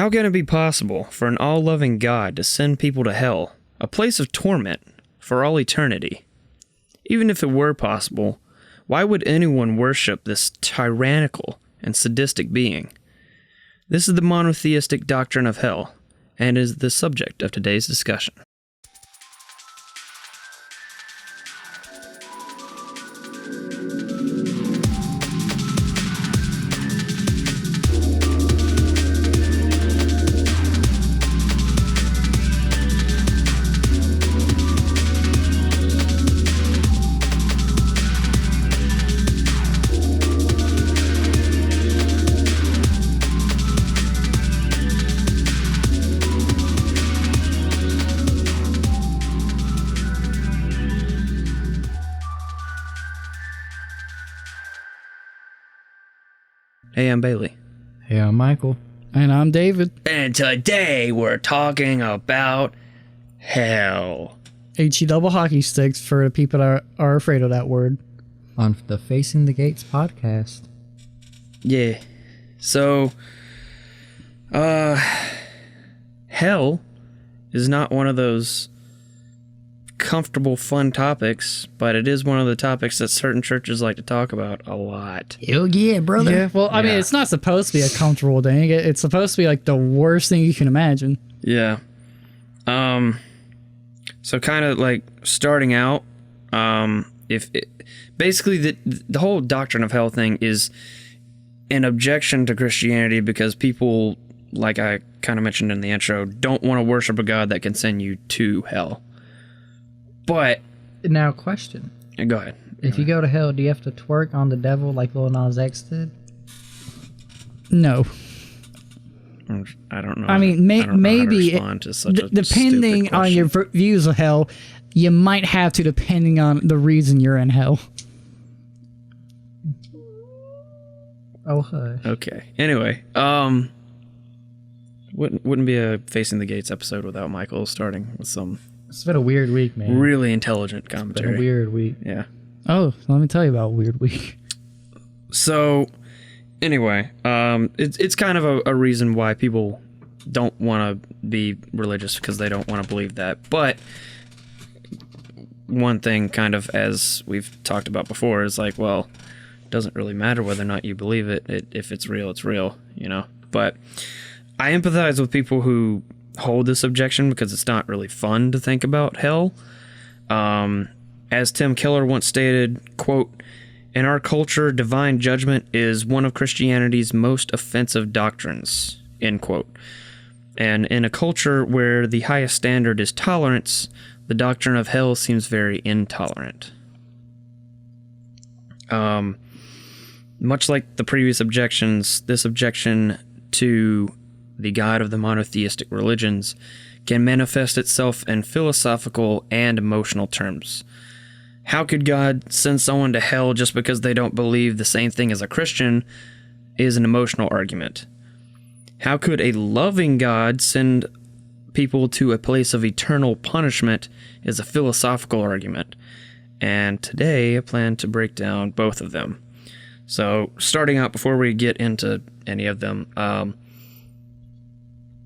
How can it be possible for an all-loving God to send people to hell, a place of torment, for all eternity? Even if it were possible, why would anyone worship this tyrannical and sadistic being? This is the monotheistic doctrine of hell, and is the subject of today's discussion. Hey, I'm Bailey. Hey, I'm Michael. And I'm David. And today we're talking about hell. HE double hockey sticks for the people that are afraid of that word. On the Facing the Gates podcast. Yeah. So, hell is not one of those comfortable, fun topics, but it is one of the topics that certain churches like to talk about a lot. Hell yeah, brother. Yeah, well, I mean, it's not supposed to be a comfortable thing. It's supposed to be like the worst thing you can imagine. Yeah. So kind of like starting out, basically the whole Doctrine of Hell thing is an objection to Christianity because people, like I kind of mentioned in the intro, don't want to worship a God that can send you to hell. But Now, question. Go ahead. If you go to hell, do you have to twerk on the devil like Lil Nas X did? No. I don't know. I mean, I don't know maybe how to respond to such a depending stupid on your question. views of hell, you might have to, depending on the reason you're in hell. Oh, hush. Okay. Anyway, wouldn't be a Facing the Gates episode without Michael starting with some It's been a weird week, man. really intelligent It's been commentary. a weird week. Yeah. Oh, let me tell you about a weird week. So, anyway, it's kind of a reason why people don't want to be religious because they don't want to believe that. But one thing, kind of as we've talked about before, is like, well, it doesn't really matter whether or not you believe it. If it's real, it's real, you know. But I empathize with people who hold this objection because it's not really fun to think about hell. As Tim Keller once stated, quote, "In our culture, divine judgment is one of Christianity's most offensive doctrines," end quote. And in a culture where the highest standard is tolerance, the doctrine of hell seems very intolerant. Much like the previous objections, this objection to the God of the monotheistic religions can manifest itself in philosophical and emotional terms. How could God send someone to hell just because they don't believe the same thing as a Christian is an emotional argument. How could a loving God send people to a place of eternal punishment is a philosophical argument. And today I plan to break down both of them. So starting out, before we get into any of them,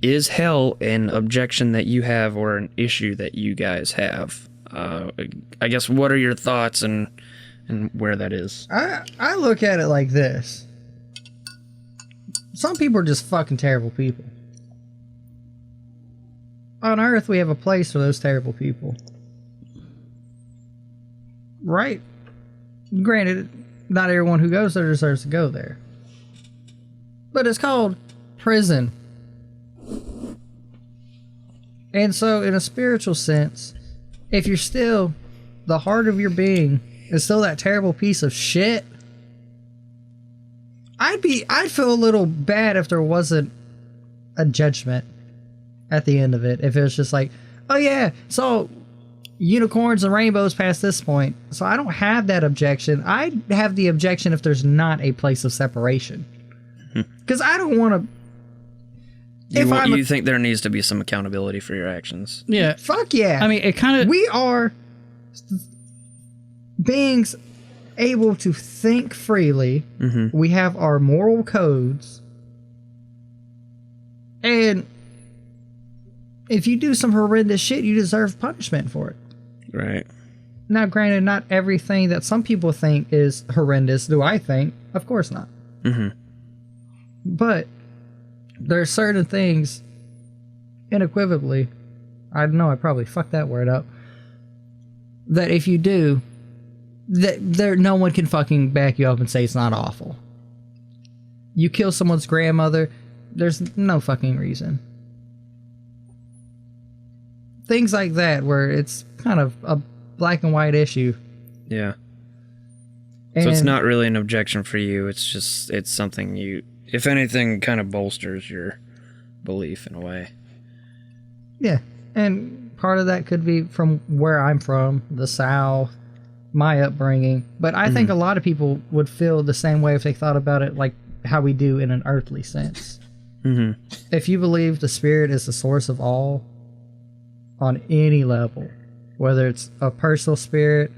is hell an objection that you have or an issue that you guys have? I guess, what are your thoughts and where that is? I look at it like this. Some people are just fucking terrible people. On Earth, we have a place for those terrible people. Right? Granted, not everyone who goes there deserves to go there. But it's called prison. And so, in a spiritual sense, if you're still, the heart of your being is still that terrible piece of shit, I'd feel a little bad if there wasn't a judgment at the end of it. If it was just like, oh yeah, so unicorns and rainbows past this point. So I don't have that objection. I have the objection if there's not a place of separation. Because I don't want to... You think there needs to be some accountability for your actions? Yeah. Fuck yeah. I mean, it kind of... We are beings able to think freely. Mm-hmm. We have our moral codes. And if you do some horrendous shit, you deserve punishment for it. Right. Now, granted, not everything that some people think is horrendous do I think. Of course not. Mm-hmm. But there are certain things, unequivocally, I know I probably fucked that word up, that if you do, that there no one can fucking back you up and say it's not awful. You kill someone's grandmother, there's no fucking reason. Things like that where it's kind of a black and white issue. Yeah. And So it's not really an objection for you. It's something you, if anything, kind of bolsters your belief in a way. Yeah. And part of that could be from where I'm from, the South, my upbringing. But I think a lot of people would feel the same way if they thought about it like how we do in an earthly sense. Mm-hmm. If you believe the spirit is the source of all on any level, whether it's a personal spirit,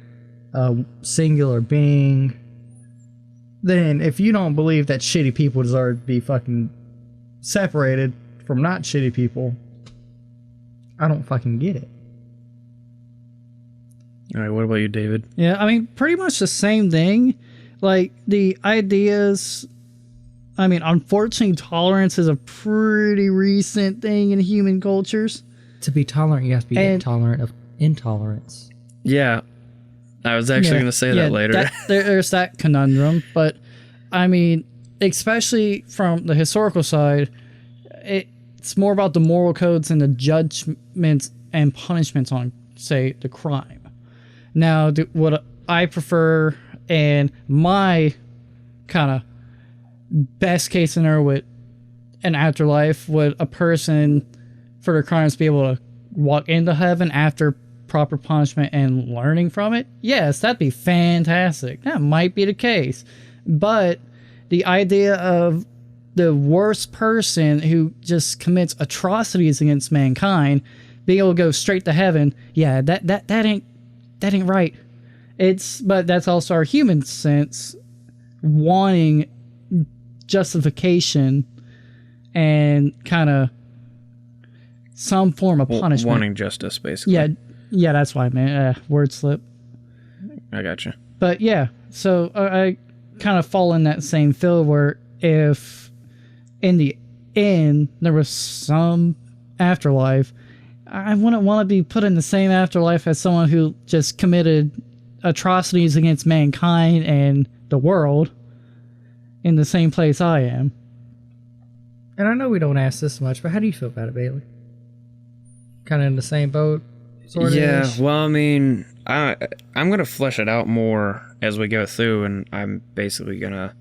a singular being, then if you don't believe that shitty people deserve to be fucking separated from not shitty people, I don't fucking get it. All right, what about you, David? Yeah, I mean, pretty much the same thing. Like, the ideas... I mean, unfortunately, tolerance is a pretty recent thing in human cultures. To be tolerant, you have to be intolerant of intolerance. Yeah. I was actually going to say that later. There's that conundrum. But, I mean, especially from the historical side, it's more about the moral codes and the judgments and punishments on, say, the crime. Now, what I prefer and my kind of best case scenario with an afterlife, would a person for their crimes be able to walk into heaven after proper punishment and learning from it? Yes, that'd be fantastic. That might be the case. But the idea of the worst person who just commits atrocities against mankind being able to go straight to heaven, yeah, that ain't right. But that's also our human sense wanting justification and kind of some form of punishment. Wanting justice, basically. Yeah, that's why, man. Word slip. I gotcha. But yeah, so I kind of fall in that same field where if in the end there was some afterlife, I wouldn't want to be put in the same afterlife as someone who just committed atrocities against mankind and the world in the same place I am. And I know we don't ask this much, but how do you feel about it, Bailey? Kind of in the same boat, sort of? Yeah, well, I mean, I'm going to flesh it out more as we go through, and I'm basically going to...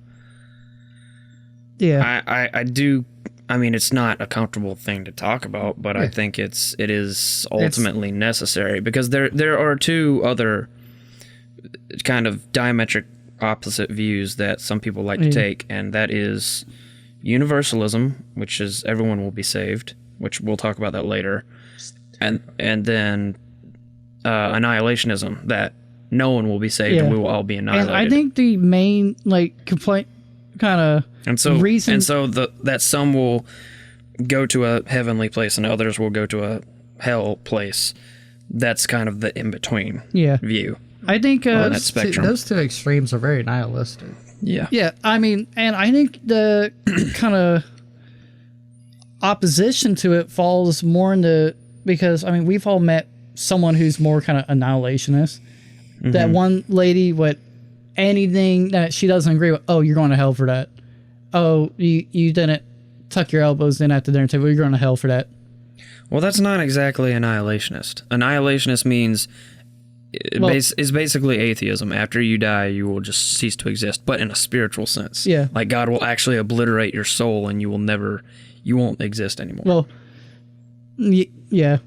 Yeah. I do... I mean, it's not a comfortable thing to talk about, but I think it is ultimately necessary, because there are two other kind of diametric opposite views that some people like to take, and that is Universalism, which is everyone will be saved, which we'll talk about that later, and then annihilationism, that no one will be saved and we will all be annihilated. And I think the main complaint kind of reason, that some will go to a heavenly place and others will go to a hell place. That's kind of the in between view. I think that spectrum. Those two extremes are very nihilistic. Yeah. Yeah, I mean, and I think the kind of opposition to it falls more into, because, I mean, we've all met someone who's more kind of annihilationist. Mm-hmm. That one lady, anything that she doesn't agree with, oh, you're going to hell for that. Oh, you didn't tuck your elbows in at the dinner table, you're going to hell for that. Well, that's not exactly annihilationist. Annihilationist means... is basically atheism. After you die, you will just cease to exist, but in a spiritual sense. Yeah. Like God will actually obliterate your soul and you won't exist anymore. Well, yeah.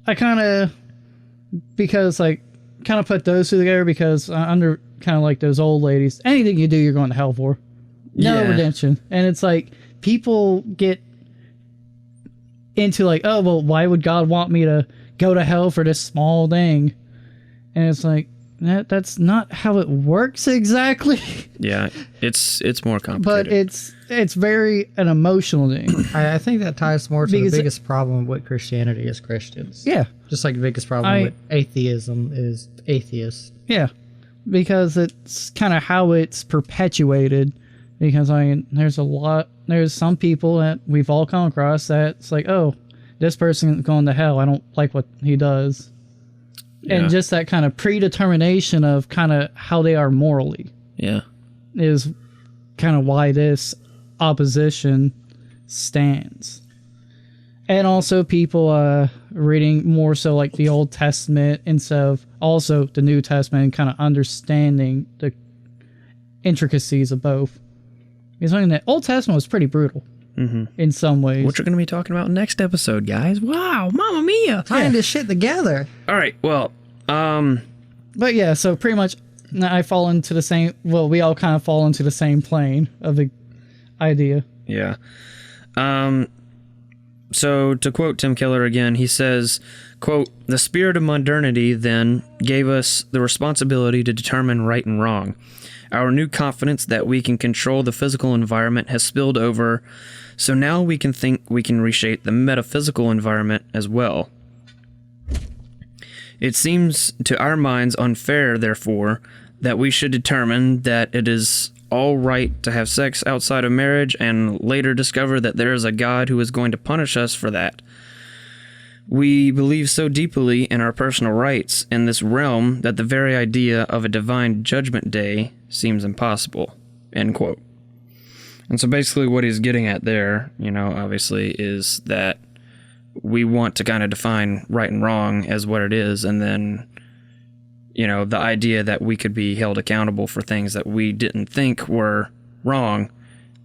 I kind of put those two together, because under kind of like those old ladies, anything you do, you're going to hell for. No redemption. And it's like, people get into like, oh, well, why would God want me to go to hell for this small thing? And it's like, that's not how it works exactly. Yeah, it's more complicated. But it's very an emotional thing. I think that ties more to Because the biggest problem with Christianity is Christians. Yeah. Just like the biggest problem with atheism is atheists. Yeah. Because it's kind of how it's perpetuated. Because there's some people that we've all come across that it's like, oh, this person's going to hell. I don't like what he does. Yeah. And just that kind of predetermination of kind of how they are morally. Yeah. Is kind of why this opposition stands. And also people reading more so like the Old Testament instead of also the New Testament and kind of understanding the intricacies of both. Because I mean, the Old Testament was pretty brutal in some ways. Which we're going to be talking about next episode, guys. Wow, mamma mia. Tying this shit together. All right, well, But yeah, so pretty much I fall into the same, well, we all kind of fall into the same plane of the idea. Yeah. So to quote Tim Keller again, he says, quote, "The spirit of modernity then gave us the responsibility to determine right and wrong. Our new confidence that we can control the physical environment has spilled over, so now we can think we can reshape the metaphysical environment as well. It seems to our minds unfair, therefore, that we should determine that it is all right to have sex outside of marriage and later discover that there is a God who is going to punish us for that. We believe so deeply in our personal rights in this realm that the very idea of a divine judgment day seems impossible." End quote. And so basically what he's getting at there, obviously, is that we want to kind of define right and wrong as what it is, and then, the idea that we could be held accountable for things that we didn't think were wrong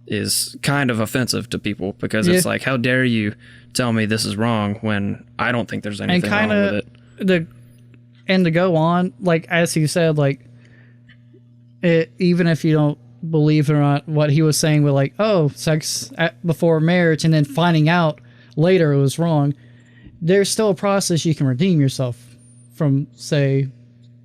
is kind of offensive to people, because it's like, how dare you tell me this is wrong when I don't think there's anything wrong with it. And to go on, like, as he said, like, even if you don't believe it or not, what he was saying with, like, oh, sex before marriage and then finding out later it was wrong, there's still a process you can redeem yourself from, say,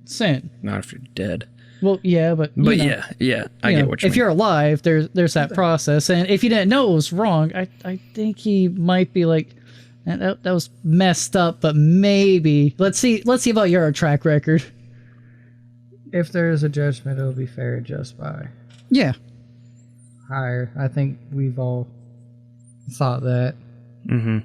sin. Not if you're dead. Well, yeah, but I get what you mean. If you're alive, there's that process, and if you didn't know it was wrong, I think he might be like, that was messed up, but maybe let's see about your track record. If there is a judgment, it'll be fair and just by higher. I think we've all thought that. Mm-hmm.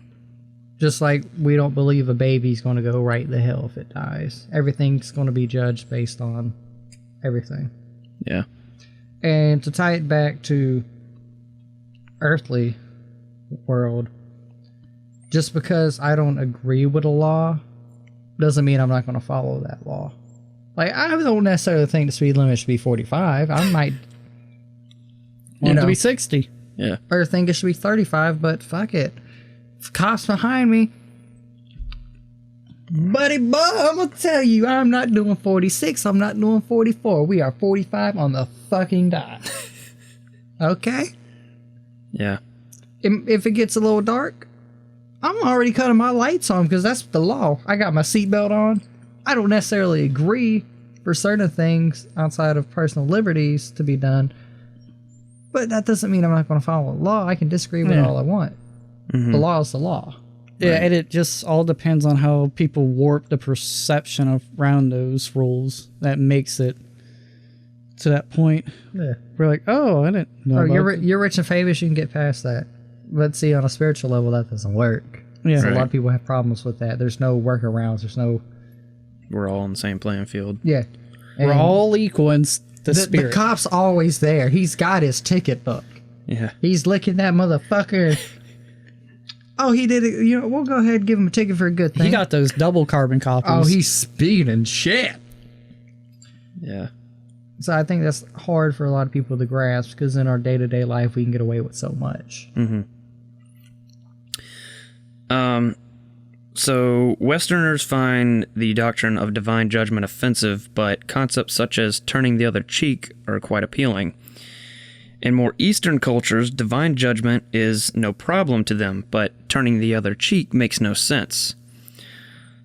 Just like we don't believe a baby's going to go right to hell if it dies. Everything's going to be judged based on everything. Yeah. And to tie it back to earthly world, just because I don't agree with a law doesn't mean I'm not going to follow that law. Like, I don't necessarily think the speed limit should be 45. I might want it to be 60. Yeah. Or think it should be 35, but fuck it. If cops behind me, buddy, I'm going to tell you, I'm not doing 46. I'm not doing 44. We are 45 on the fucking dot. Okay? Yeah. If it gets a little dark, I'm already cutting my lights on because that's the law. I got my seatbelt on. I don't necessarily agree for certain things outside of personal liberties to be done, but that doesn't mean I'm not going to follow the law. I can disagree with all I want. Mm-hmm. The law is the law. Yeah, right. And it just all depends on how people warp the perception around those rules that makes it to that point. Yeah. We're like, oh, I didn't know. You're rich and famous, you can get past that. But see, on a spiritual level, that doesn't work. Yeah. So a lot of people have problems with that. There's no workarounds. There's no... We're all on the same playing field. Yeah. We're all equal in the spirit. The cop's always there. He's got his ticket book. Yeah. He's licking that motherfucker. Oh, he did it. We'll go ahead and give him a ticket for a good thing. He got those double carbon copies. Oh, he's speeding shit. Yeah. So I think that's hard for a lot of people to grasp because in our day-to-day life, we can get away with so much. Mm-hmm. So Westerners find the doctrine of divine judgment offensive, but concepts such as turning the other cheek are quite appealing. In more Eastern cultures, divine judgment is no problem to them, but turning the other cheek makes no sense.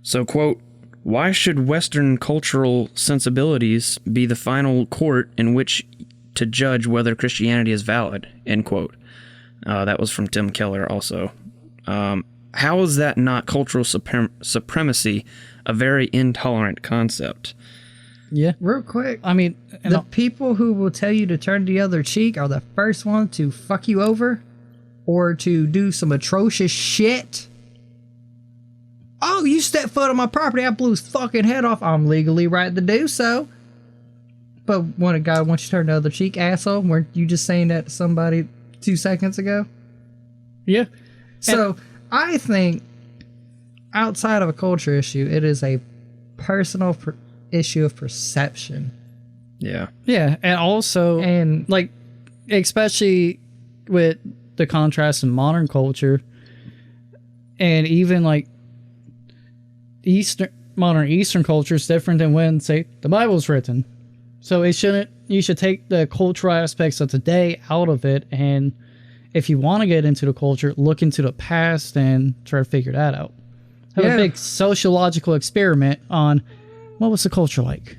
So, quote, Why should Western cultural sensibilities be the final court in which to judge whether Christianity is valid? End quote. That was from Tim Keller also. How is that not cultural supremacy, a very intolerant concept? Yeah. Real quick, I mean, the people who will tell you to turn the other cheek are the first one to fuck you over or to do some atrocious shit. Oh, you stepped foot on my property, I blew his fucking head off. I'm legally right to do so. But when a guy wants you to turn the other cheek, asshole, weren't you just saying that to somebody 2 seconds ago? yeah. So I think outside of a culture issue, it is a personal issue of perception. Yeah. Yeah, and also, And like, especially with the contrast in modern culture, and even like modern Eastern culture is different than when, say, the Bible's written. So you should take the cultural aspects of today out of it, and if you want to get into the culture, look into the past and try to figure that out. Have a big sociological experiment on what was the culture like.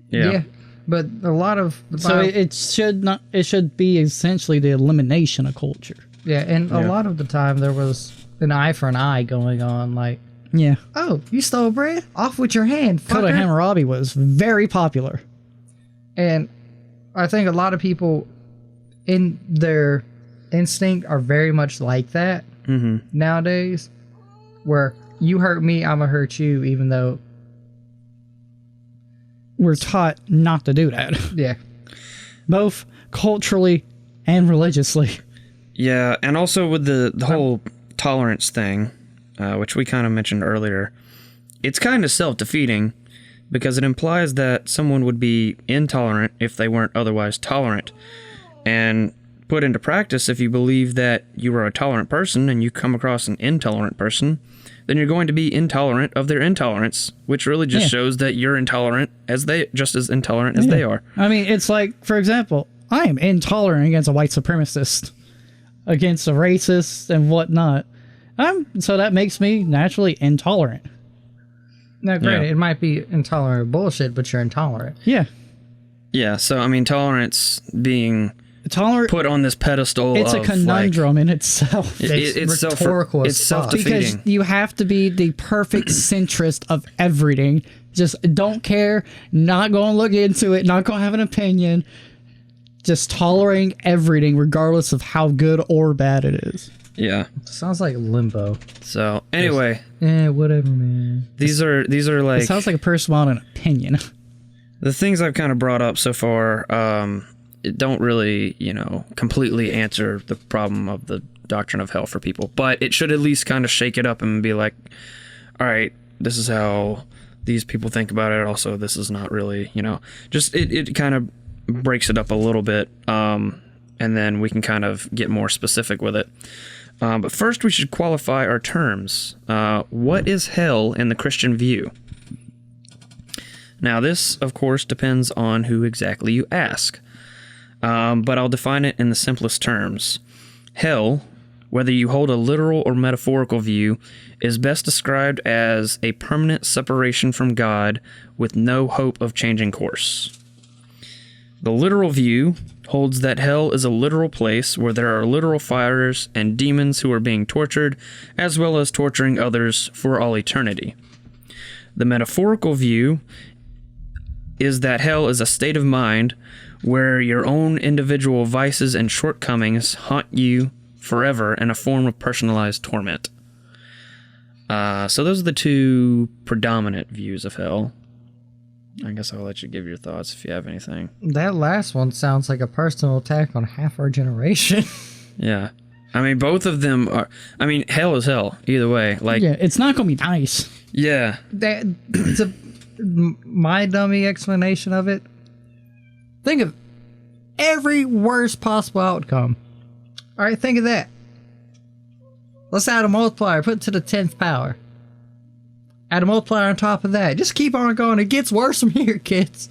Yeah. But a lot of the So it should be essentially the elimination of culture. a lot of the time there was an eye for an eye going on, like, Yeah. oh, you stole bread? Off with your hand, Code of fucker. Hammurabi was very popular. And I think a lot of people in their instinct are very much like that nowadays, where you hurt me, I'm gonna hurt you, even though We're taught not to do that, yeah. both culturally and religiously. Yeah, and also with the whole tolerance thing, which we kind of mentioned earlier, it's kind of self-defeating because it implies that someone would be intolerant if they weren't otherwise tolerant. And put into practice, if you believe that you are a tolerant person and you come across an intolerant person, then you're going to be intolerant of their intolerance, which really just shows that you're intolerant as just as intolerant as they are. I mean, it's like, for example, I am intolerant against a white supremacist, against a racist and whatnot. So that makes me naturally intolerant. Now, granted, it might be intolerant of bullshit, but you're intolerant. Yeah. Yeah, so I mean, tolerance being put on this pedestal. It's a conundrum in itself. It's rhetorical as it's fuck. Because self-defeating. you have to be the perfect centrist of everything. Just don't care, not going to look into it, not going to have an opinion. Just tolerating everything, regardless of how good or bad it is. Yeah. Sounds like limbo. So anyway, Whatever, man. these are like It sounds like a person wanting an opinion. the things I've kind of brought up so far. It don't really, completely answer the problem of the doctrine of hell for people, but it should at least kind of shake it up and be like, all right, this is how these people think about it. Also, this is not really, just it kind of breaks it up a little bit, and then we can kind of get more specific with it. But first, we should qualify our terms. What is hell in the Christian view? Now, this, of course, depends on who exactly you ask. But I'll define it in the simplest terms. Hell, whether you hold a literal or metaphorical view, is best described as a permanent separation from God with no hope of changing course. The literal view holds that hell is a literal place where there are literal fires and demons who are being tortured, as well as torturing others for all eternity. The metaphorical view is that hell is a state of mind where your own individual vices and shortcomings haunt you forever in a form of personalized torment. So those are the two predominant views of hell. I guess I'll let you give your thoughts if you have anything. That last one sounds like a personal attack on half our generation. Yeah. I mean, both of them are... I mean, hell is hell, either way. Like, Yeah, it's not going to be nice. yeah. My dummy explanation of it. Think of every worst possible outcome. All right, think of that. Let's add a multiplier, put it to the 10th power. Add a multiplier on top of that. Just keep on going. It gets worse from here, kids.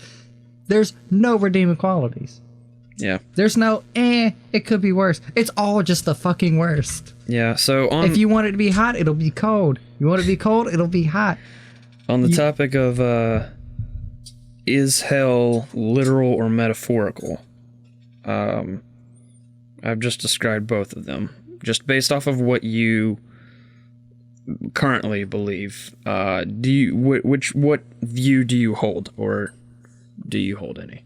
There's no redeeming qualities. Yeah. There's no, it could be worse. It's all just the fucking worst. Yeah, so on... If you want it to be hot, it'll be cold. You want it to be cold, it'll be hot. On the topic of is hell literal or metaphorical? I've just described both of them, just based off of what you currently believe. What view do you hold, or do you hold any?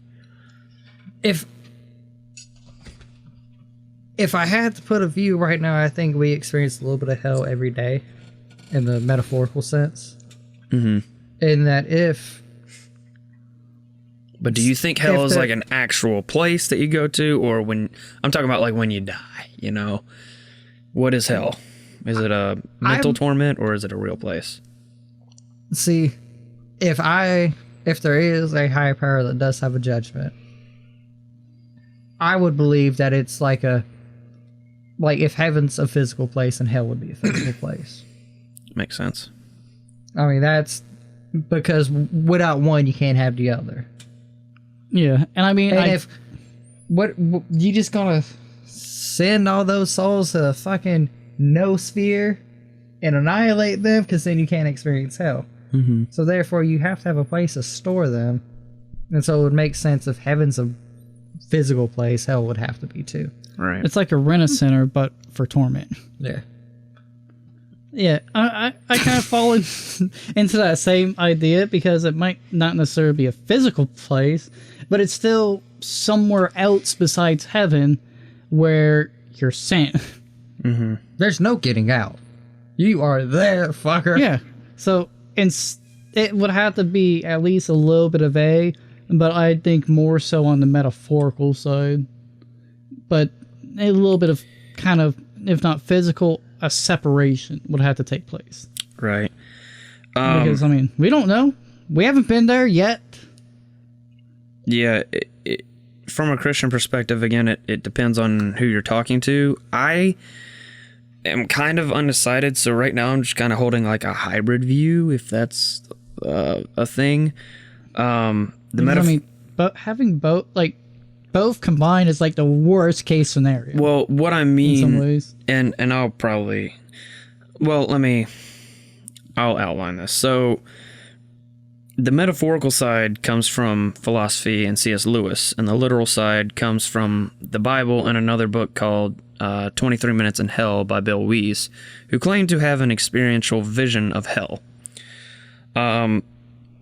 If I had to put a view right now, I think we experience a little bit of hell every day, in the metaphorical sense. Mm-hmm. In that But do you think hell is like an actual place that you go to, or when I'm talking about like when you die, you know? What is hell? Is it a mental torment, or is it a real place? See, if there is a higher power that does have a judgment, I would believe that it's like if heaven's a physical place and hell would be a physical place. Makes sense. I mean, that's because without one, you can't have the other. Yeah, and I mean, and what you just gonna send all those souls to the fucking no sphere and annihilate them, because then you can't experience hell. Mm-hmm. So therefore, you have to have a place to store them, and so it would make sense if heaven's a physical place, hell would have to be too. Right. it's like a rent-a-center, but for torment. Yeah. Yeah, I kind of fall into that same idea, because it might not necessarily be a physical place, but it's still somewhere else besides heaven where you're sent. Mm-hmm. There's no getting out. You are there, fucker. Yeah, so it would have to be at least a little bit of but I think more so on the metaphorical side. But a little bit of kind of, if not physical, a separation would have to take place. Right. Because, I mean, we don't know. We haven't been there yet. Yeah. From a Christian perspective, again, it depends on who you're talking to. I am kind of undecided, so right now I'm just kind of holding like a hybrid view, if that's a thing. But having both combined is like the worst case scenario. Well, what I mean, in some ways. and I'll probably, I'll outline this. So the metaphorical side comes from philosophy and C.S. Lewis, and the literal side comes from the Bible and another book called 23 Minutes in Hell by Bill Weise, who claimed to have an experiential vision of hell.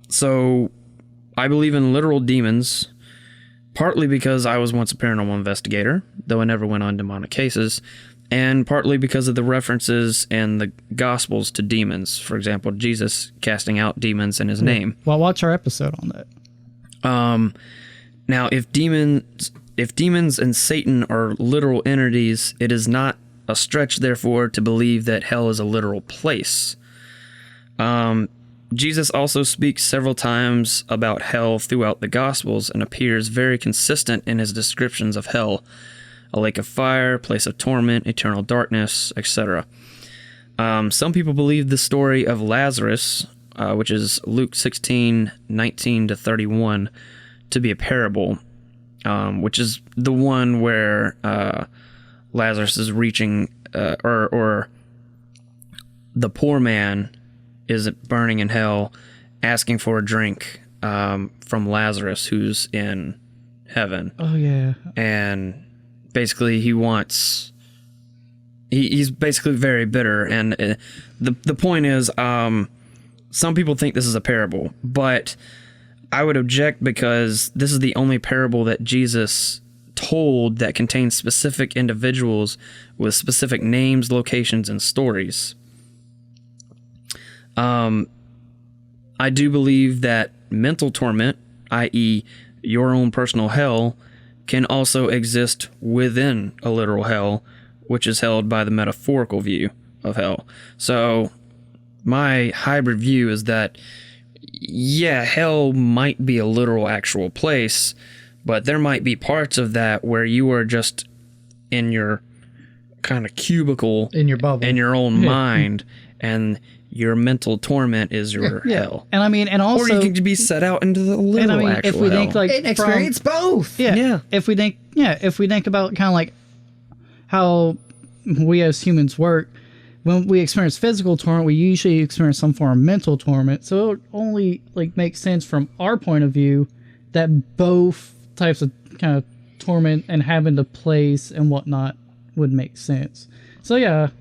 So I believe in literal demons, partly because I was once a paranormal investigator, though I never went on demonic cases, and partly because of the references in the Gospels to demons. For example, Jesus casting out demons in his name. Well, watch our episode on that. Now, if demons and Satan are literal entities, it is not a stretch, therefore, to believe that hell is a literal place. Jesus also speaks several times about hell throughout the Gospels and appears very consistent in his descriptions of hell: a lake of fire, place of torment, eternal darkness, etc. Some people believe the story of Lazarus, which is Luke 16:19-31, to be a parable, which is the one where Lazarus is reaching, or the poor man is burning in hell, asking for a drink from Lazarus, who's in heaven. Oh, yeah. And basically he's basically very bitter. And the point is, some people think this is a parable, but I would object, because this is the only parable that Jesus told that contains specific individuals with specific names, locations, and stories. I do believe that mental torment, i.e., your own personal hell, can also exist within a literal hell, which is held by the metaphorical view of hell. So my hybrid view is that, yeah, hell might be a literal actual place, but there might be parts of that where you are just in your kind of cubicle, in your bubble, in your own mind, and your mental torment is your hell. And I mean, and also, or you can be set out into the literal actual if we hell. think like and experience both. Yeah. If we think about kind of like how we as humans work, when we experience physical torment, we usually experience some form of mental torment. So it only like makes sense from our point of view that both types of kind of torment and having the place and whatnot would make sense. So yeah,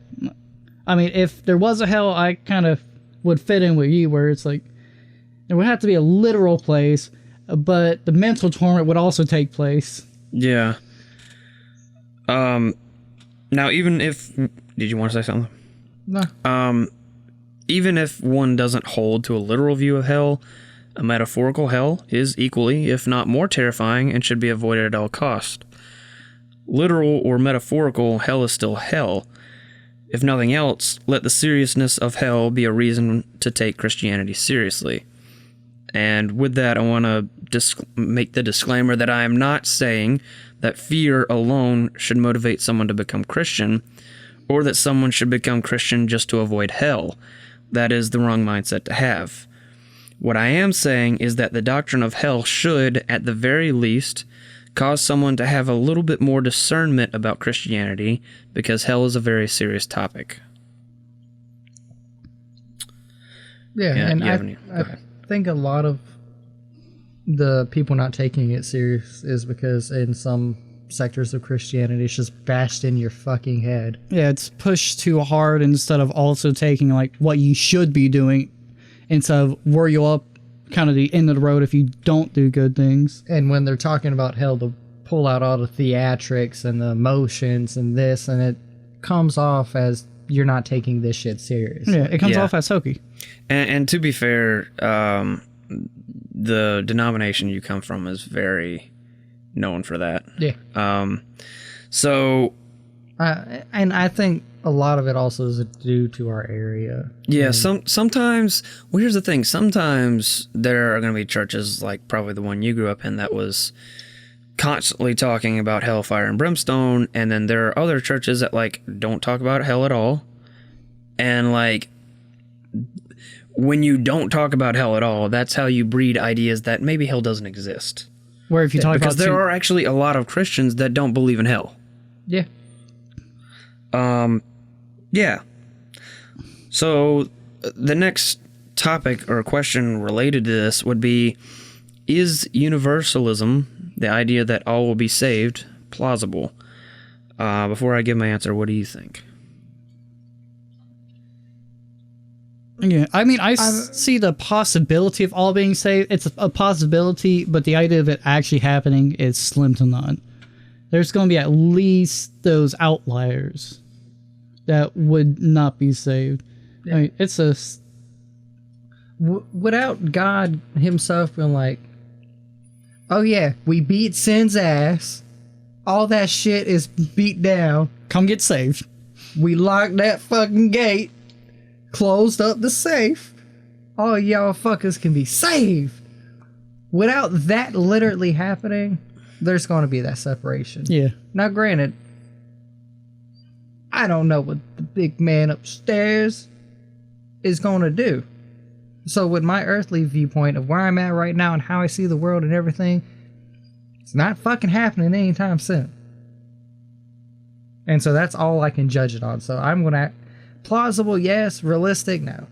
I mean, if there was a hell, I kind of would fit in with you, where it's like there would have to be a literal place, but the mental torment would also take place. Yeah. Now, even if... Did you want to say something? No. Even if one doesn't hold to a literal view of hell, a metaphorical hell is equally, if not more terrifying, and should be avoided at all cost. Literal or metaphorical, hell is still hell. If nothing else, let the seriousness of hell be a reason to take Christianity seriously. And with that, I want to make the disclaimer that I am not saying that fear alone should motivate someone to become Christian, or that someone should become Christian just to avoid hell. That is the wrong mindset to have. What I am saying is that the doctrine of hell should, at the very least, cause someone to have a little bit more discernment about Christianity, because hell is a very serious topic. Yeah, and I think a lot of the people not taking it serious is because in some sectors of Christianity, it's just bashed in your fucking head. Yeah, it's pushed too hard instead of also taking like what you should be doing, instead of where you up kind of the end of the road if you don't do good things. And when they're talking about hell, to pull out all the theatrics and the emotions and this, and it comes off as you're not taking this shit serious. Yeah, it comes off as hokey. And to be fair, the denomination you come from is very known for that. Yeah. So... and I think a lot of it also is due to our area. Yeah, sometimes... Well, here's the thing. Sometimes there are going to be churches, like probably the one you grew up in, that was constantly talking about hellfire and brimstone, and then there are other churches that, like, don't talk about hell at all. And, like... when you don't talk about hell at all, that's how you breed ideas that maybe hell doesn't exist. Where if you talk because about... there are actually a lot of Christians that don't believe in hell. Yeah. Yeah. So the next topic or question related to this would be, is universalism, the idea that all will be saved, plausible? Before I give my answer, what do you think? Yeah, I mean, I see the possibility of all being saved. It's a possibility, but the idea of it actually happening is slim to none. There's going to be at least those outliers that would not be saved. Yeah. I mean, it's a... without God himself being like, oh yeah, we beat sin's ass. All that shit is beat down. Come get saved. We locked that fucking gate. Closed up the safe. All y'all fuckers can be saved. Without that literally happening, there's going to be that separation. Yeah. Now, granted, I don't know what the big man upstairs is going to do. So with my earthly viewpoint of where I'm at right now and how I see the world and everything, it's not fucking happening anytime soon. And so that's all I can judge it on. So I'm going to... plausible, yes. Realistic, no.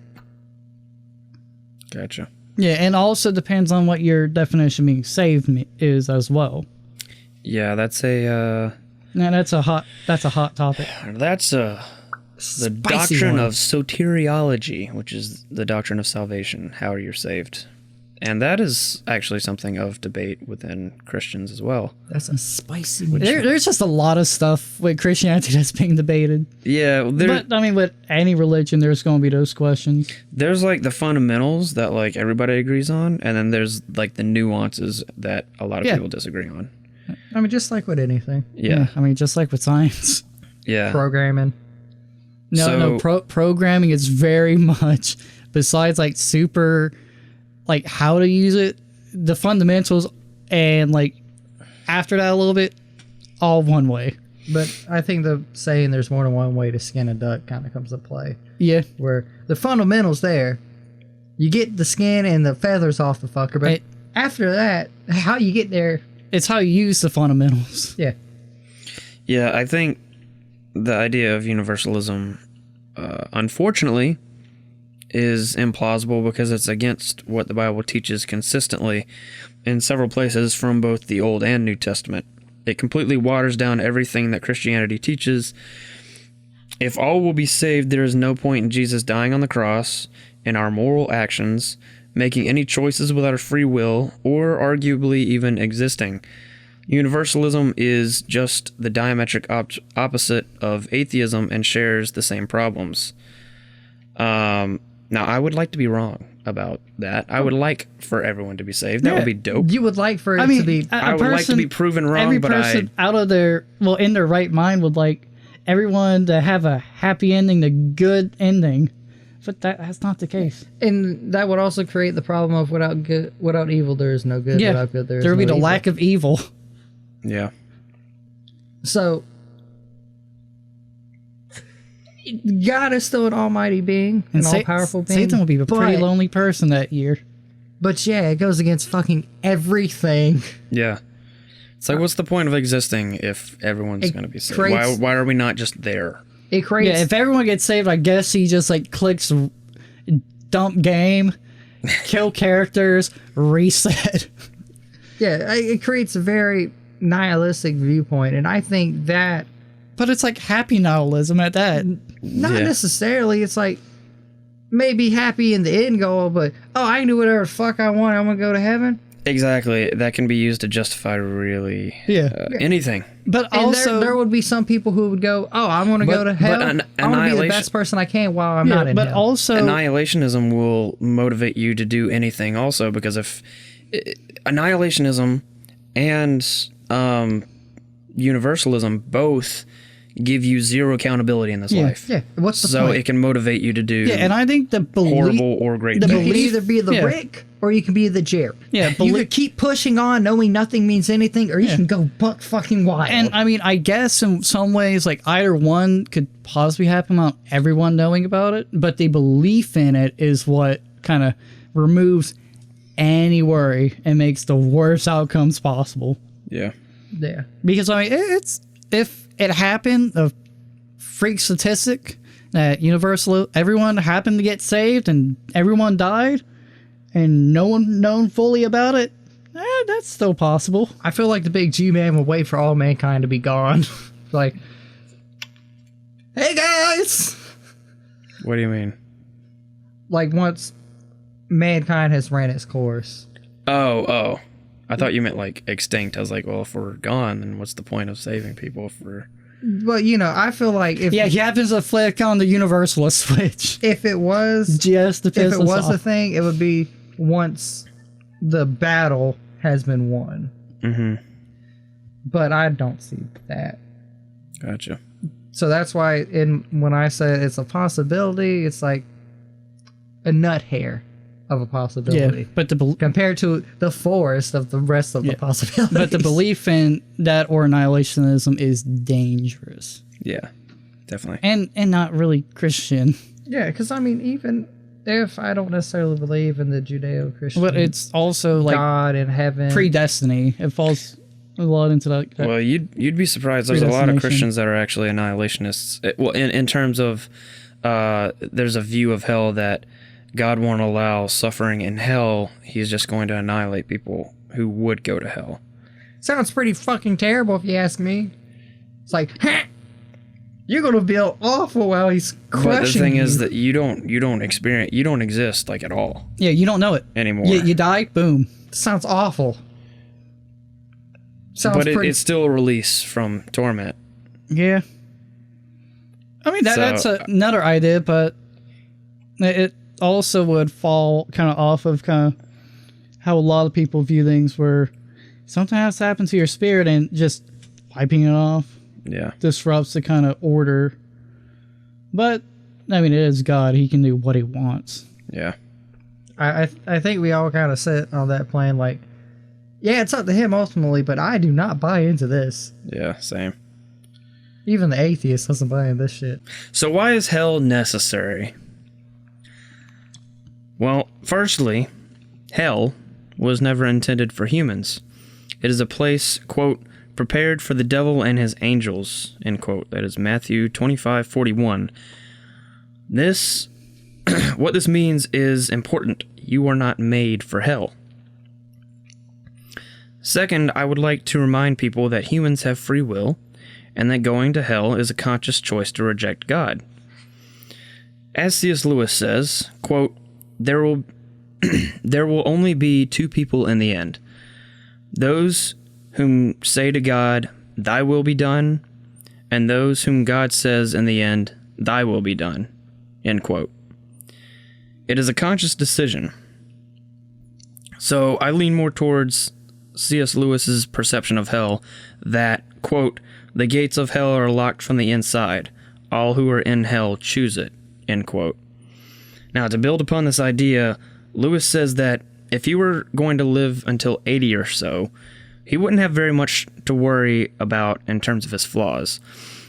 Gotcha. Yeah, and also depends on what your definition of being saved is as well. Yeah, that's a... Now that's a hot topic. That's the Doctrine of Soteriology, which is the doctrine of salvation, how you're saved. And that is actually something of debate within Christians as well. That's a spicy one. There's just a lot of stuff with Christianity that's being debated. Yeah. But, I mean, with any religion, there's going to be those questions. There's, like, the fundamentals that, like, everybody agrees on, and then there's, like, the nuances that a lot of people disagree on. I mean, just like with anything. Yeah. I mean, just like with science. Yeah. Programming. Programming is very much, besides, like, super... like how to use it, the fundamentals, and like after that a little bit, all one way. But I think the saying there's more than one way to skin a duck kind of comes to play. Yeah. Where the fundamentals there, you get the skin and the feathers off the fucker, but after that, how you get there... it's how you use the fundamentals. Yeah. Yeah, I think the idea of universalism unfortunately, is implausible because it's against what the Bible teaches consistently in several places from both the Old and New Testament. It completely waters down everything that Christianity teaches. If all will be saved, there is no point in Jesus dying on the cross, in our moral actions, making any choices without a free will, or arguably even existing. Universalism is just the diametric opposite of atheism and shares the same problems. Now, I would like to be wrong about that. I would like for everyone to be saved. That would be dope. You would like for it to be... I would like to be proven wrong, every but person out of their, in their right mind would like everyone to have a happy ending, the good ending. But that's not the case. And that would also create the problem of without evil, there is no good. Yeah, without good, there would be the evil. lack of evil. Yeah. So, God is still an almighty being, an all-powerful being. Satan will be a pretty lonely person that year. But yeah, it goes against fucking everything. Yeah. It's like, what's the point of existing if everyone's going to be saved? Why are we not just there? It creates... Yeah, if everyone gets saved, I guess he just like clicks dump game, kill characters, reset. Yeah, it creates a very nihilistic viewpoint, and I think that... But it's like happy nihilism at that. Not necessarily. It's like maybe happy in the end goal, but I can do whatever the fuck I want. I'm gonna go to heaven. Exactly. That can be used to justify really anything. But and also, there would be some people who would go, I want to go to hell. I want to be the best person I can while I'm not in hell. But also, annihilationism will motivate you to do anything also, because if annihilationism and universalism both give you zero accountability in this life. Yeah, what's the point? So it can motivate you to do and I think the horrible or great things. You things. can either be the Rick or you can be the Jerry. Yeah, you could keep pushing on knowing nothing means anything, or you can go buck fucking wild. And I mean, I guess in some ways, like either one could possibly happen without everyone knowing about it, but the belief in it is what kind of removes any worry and makes the worst outcomes possible. Yeah. Yeah. Because I mean, it's if it happened, a freak statistic that everyone happened to get saved and everyone died, and no one known fully about it, that's still possible. I feel like the big G-Man would wait for all mankind to be gone. Like, hey guys! What do you mean? Like once mankind has ran its course. Oh. I thought you meant like extinct. I was like, well, if we're gone, then what's the point of saving people if we're... Well, I feel like if... Yeah, he happens to flick on the Universalist switch. If it was... Just to piss If it was off. a thing, it would be once the battle has been won. Mm-hmm. But I don't see that. Gotcha. So that's why when I say it's a possibility, it's like a nut hair of a possibility. Yeah, but compared to the forest of the rest of the possibilities. But the belief in that or annihilationism is dangerous. Yeah, definitely. And not really Christian. Yeah, because I mean, even if I don't necessarily believe in the Judeo-Christian, But it's also like God and heaven, predestiny. It falls a lot into that. Well, you'd be surprised. There's a lot of Christians that are actually annihilationists. Well, in terms of there's a view of hell that God won't allow suffering in hell. He's just going to annihilate people who would go to hell. Sounds pretty fucking terrible if you ask me. It's like, you're going to feel awful while he's crushing you. But the thing is that you don't exist like at all. Yeah, you don't know it anymore. You die, boom. Sounds awful. But it's still a release from torment. Yeah. I mean, that's another idea, but it also would fall kind of off of kind of how a lot of people view things, where something has to happen to your spirit and just wiping it off disrupts the kind of order. But I mean, it is God. He can do what he wants. Yeah. I think we all kind of sit on that plane like, yeah, it's up to him ultimately, but I do not buy into this. Yeah, same. Even the atheist doesn't buy into this shit. So why is hell necessary? Well, firstly, hell was never intended for humans. It is a place, quote, prepared for the devil and his angels, end quote. That is Matthew 25:41. This, what this means is important. You are not made for hell. Second, I would like to remind people that humans have free will, and that going to hell is a conscious choice to reject God. As C.S. Lewis says, quote, there will only be two people in the end. Those whom say to God, thy will be done, and those whom God says in the end, thy will be done. End quote. It is a conscious decision. So I lean more towards C.S. Lewis's perception of hell that, quote, the gates of hell are locked from the inside. All who are in hell choose it, end quote. Now, to build upon this idea, Lewis says that if he were going to live until 80 or so, he wouldn't have very much to worry about in terms of his flaws.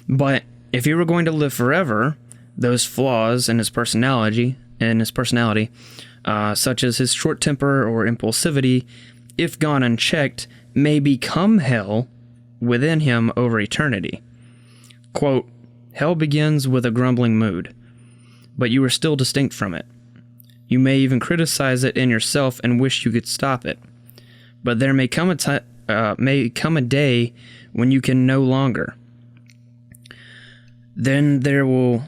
But if he were going to live forever, those flaws in his personality, such as his short temper or impulsivity, if gone unchecked, may become hell within him over eternity. Quote, hell begins with a grumbling mood, but you are still distinct from it. You may even criticize it in yourself and wish you could stop it. But there may come a day when you can no longer. Then there will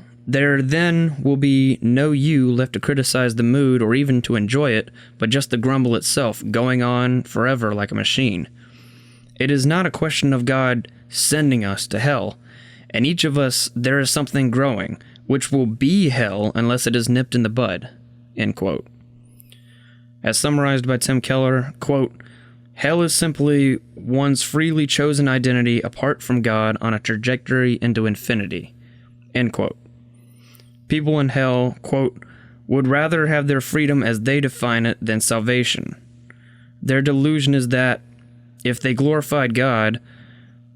be no you left to criticize the mood or even to enjoy it, but just the grumble itself, going on forever like a machine. It is not a question of God sending us to hell. And each of us, there is something growing, which will be hell unless it is nipped in the bud. End quote. As summarized by Tim Keller, quote, hell is simply one's freely chosen identity apart from God on a trajectory into infinity. End quote. People in hell, quote, would rather have their freedom as they define it than salvation. Their delusion is that if they glorified God,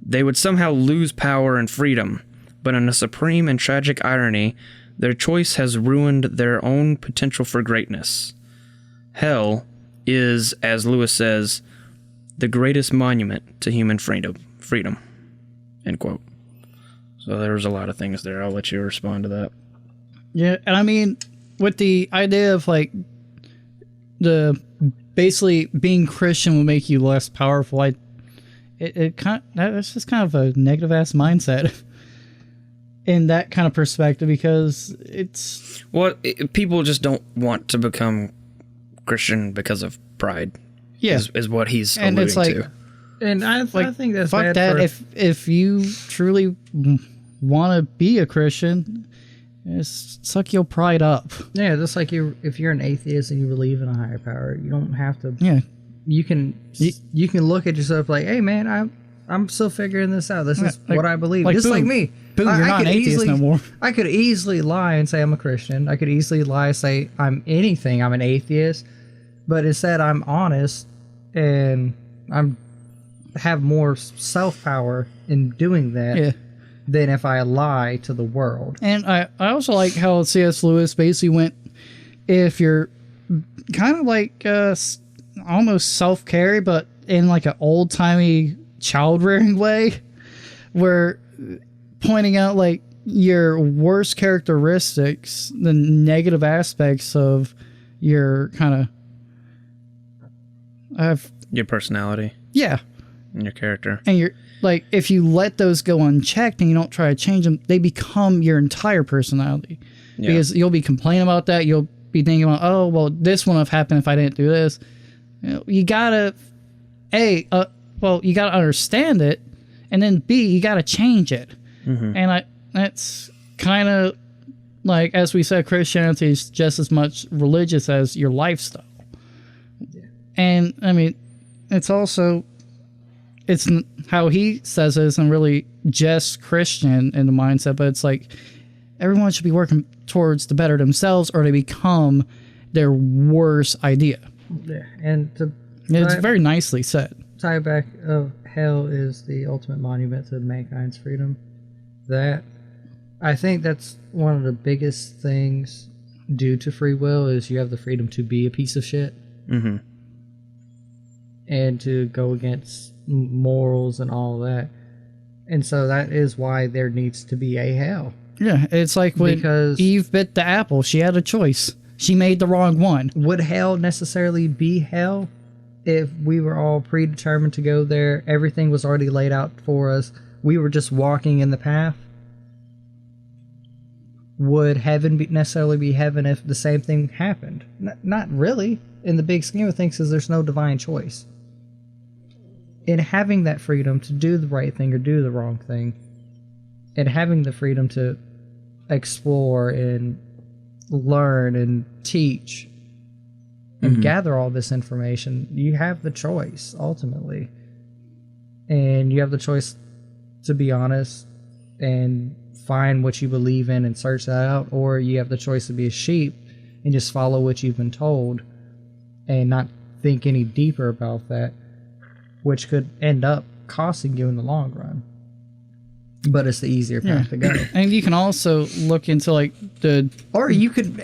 they would somehow lose power and freedom, but in a supreme and tragic irony, their choice has ruined their own potential for greatness. Hell is, as Lewis says, the greatest monument to human freedom. End quote. So there's a lot of things there. I'll let you respond to that. Yeah, and I mean, with the idea of like basically being Christian will make you less powerful, that's just kind of a negative ass mindset in that kind of perspective, because it's people just don't want to become Christian because of pride. Yeah, is what he's and alluding it's like, to. And I think that's fuck bad that. If you truly want to be a Christian, just suck your pride up. Yeah, just like if you're an atheist and you believe in a higher power, you don't have to. Yeah, you can look at yourself like, hey man, I'm still figuring this out. This is what I believe. Just boom, like me. Boom, you're not an atheist no more. I could easily lie and say I'm a Christian. I could easily lie and say I'm anything. I'm an atheist. But instead, I'm honest, and have more self power in doing that than if I lie to the world. And I also like how C.S. Lewis basically went, if you're kind of like almost self-care, but in like an old-timey child-rearing way, where pointing out like your worst characteristics, the negative aspects of your kind of your personality. Yeah. And your character. And you're like, if you let those go unchecked and you don't try to change them, they become your entire personality. Yeah. Because you'll be complaining about that. You'll be thinking about, oh, well, this wouldn't have happened if I didn't do this. You gotta, you gotta understand it, and then B, you gotta change it. Mm-hmm. And that's kind of like, as we said, Christianity is just as much religious as your lifestyle. Yeah. And I mean, it's also, it's how he says it isn't really just Christian in the mindset, but it's like everyone should be working towards the better themselves, or they become their worst idea. Yeah, and it's very nicely said. Tie back of hell is the ultimate monument to mankind's freedom. That, I think that's one of the biggest things due to free will, is you have the freedom to be a piece of shit. Mm-hmm. And to go against morals and all that. And so that is why there needs to be a hell. Yeah, it's like when Because- Eve bit the apple. She had a choice. She made the wrong one. Would hell necessarily be hell if we were all predetermined to go there? Everything was already laid out for us. We were just walking in the path. Would heaven necessarily be heaven if the same thing happened? Not really. In the big scheme of things, because there's no divine choice. In having that freedom to do the right thing or do the wrong thing, and having the freedom to explore and learn and teach and gather all this information, you have the choice ultimately. And you have the choice to be honest and find what you believe in and search that out, or you have the choice to be a sheep and just follow what you've been told and not think any deeper about that, which could end up costing you in the long run. But it's the easier path to go. And you can also look into like the Or you could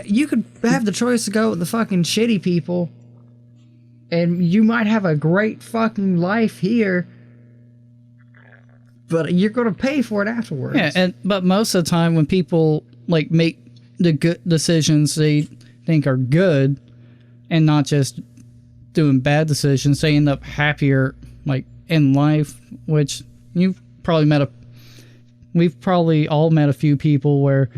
have the choice to go with the fucking shitty people, and you might have a great fucking life here, but you're going to pay for it afterwards. but most of the time when people like make the good decisions they think are good and not just doing bad decisions, they end up happier like in life, which you've probably we've probably all met a few people where,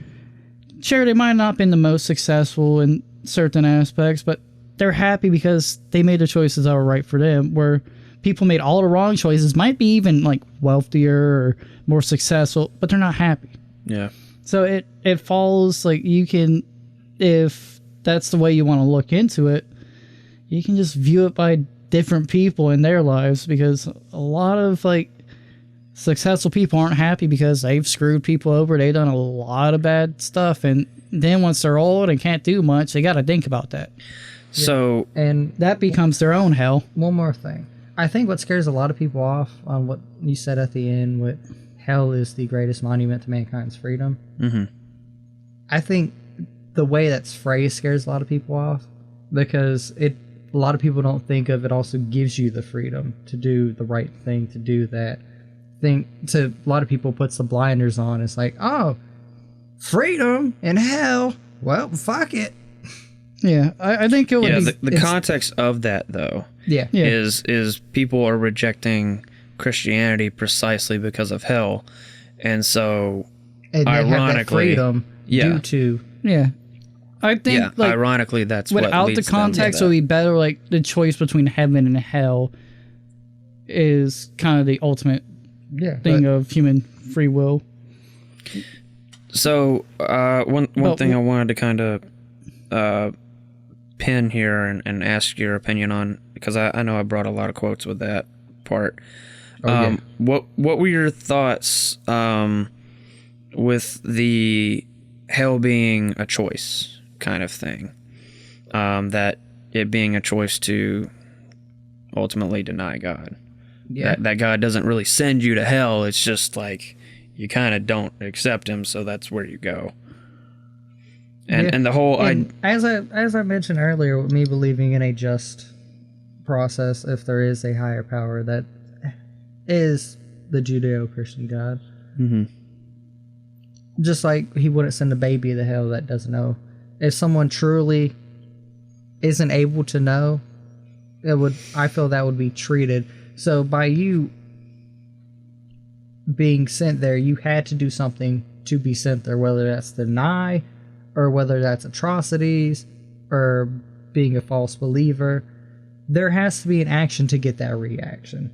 sure, they might not have been the most successful in certain aspects, but they're happy because they made the choices that were right for them, where people made all the wrong choices, might be even like wealthier or more successful, but they're not happy. Yeah. So it falls like you can, if that's the way you want to look into it, you can just view it by different people in their lives, because a lot of like successful people aren't happy because they've screwed people over. They've done a lot of bad stuff. And then once they're old and can't do much, they got to think about that. So, And That becomes their own hell. one more thing. I think what scares a lot of people off on what you said at the end, with hell is the greatest monument to mankind's freedom. I think the way that's phrased scares a lot of people off, because a lot of people don't think of it also gives you the freedom to do the right thing, to do that thing. To a lot of people puts the blinders on. It's like, oh, freedom and hell. Well, fuck it. Yeah, I think it would be... the context of that, though, Yeah. is people are rejecting Christianity precisely because of hell. And so, And they have that ironically, freedom due to... Yeah. I think, like, ironically, that's what without the leads them to context, it that. would be better, like, the choice between heaven and hell is kind of the ultimate thing of human free will. So, one thing I wanted to kind of pin here and ask your opinion on, because I know I brought a lot of quotes with that part. What were your thoughts with the hell being a choice kind of thing? That it being a choice to ultimately deny God. Yeah. That God doesn't really send you to hell. It's just like you kind of don't accept him, so that's where you go. And the whole as I mentioned earlier, with me believing in a just process, if there is a higher power that is the Judeo-Christian God, just like he wouldn't send a baby to hell that doesn't know. If someone truly isn't able to know, I feel that would be treated. So by you being sent there, you had to do something to be sent there, whether that's deny, or whether that's atrocities, or being a false believer. There has to be an action to get that reaction.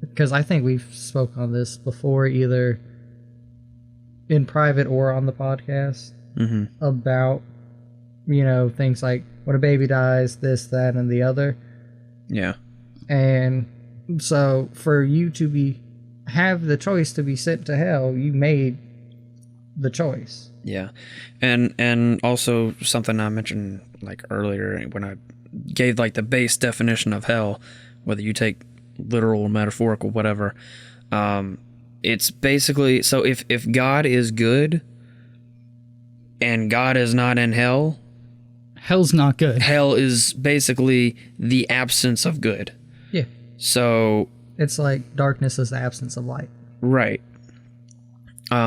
Because I think we've spoken on this before, either in private or on the podcast, about, things like when a baby dies, this, that, and the other. Yeah. And so for you to have the choice to be sent to hell, you made the choice. Yeah. And also something I mentioned like earlier when I gave like the base definition of hell, whether you take literal, metaphorical, whatever, it's basically, so if God is good and God is not in hell, Hell's not good. hell is basically the absence of good. Yeah. So It's like darkness is the absence of light. Right. There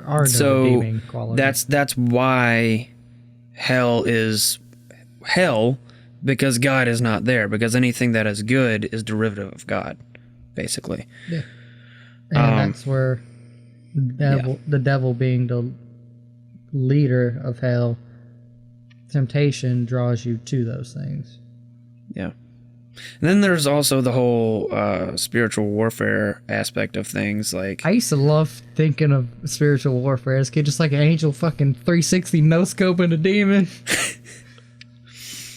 are no redeeming qualities. that's why hell is hell, because God is not there, because anything that is good is derivative of God, basically. Yeah. And that's where the devil being the leader of hell, temptation draws you to those things. Yeah. And then there's also the whole spiritual warfare aspect of things. Like, I used to love thinking of spiritual warfare as a kid, just like an angel fucking 360 no-scoping a demon.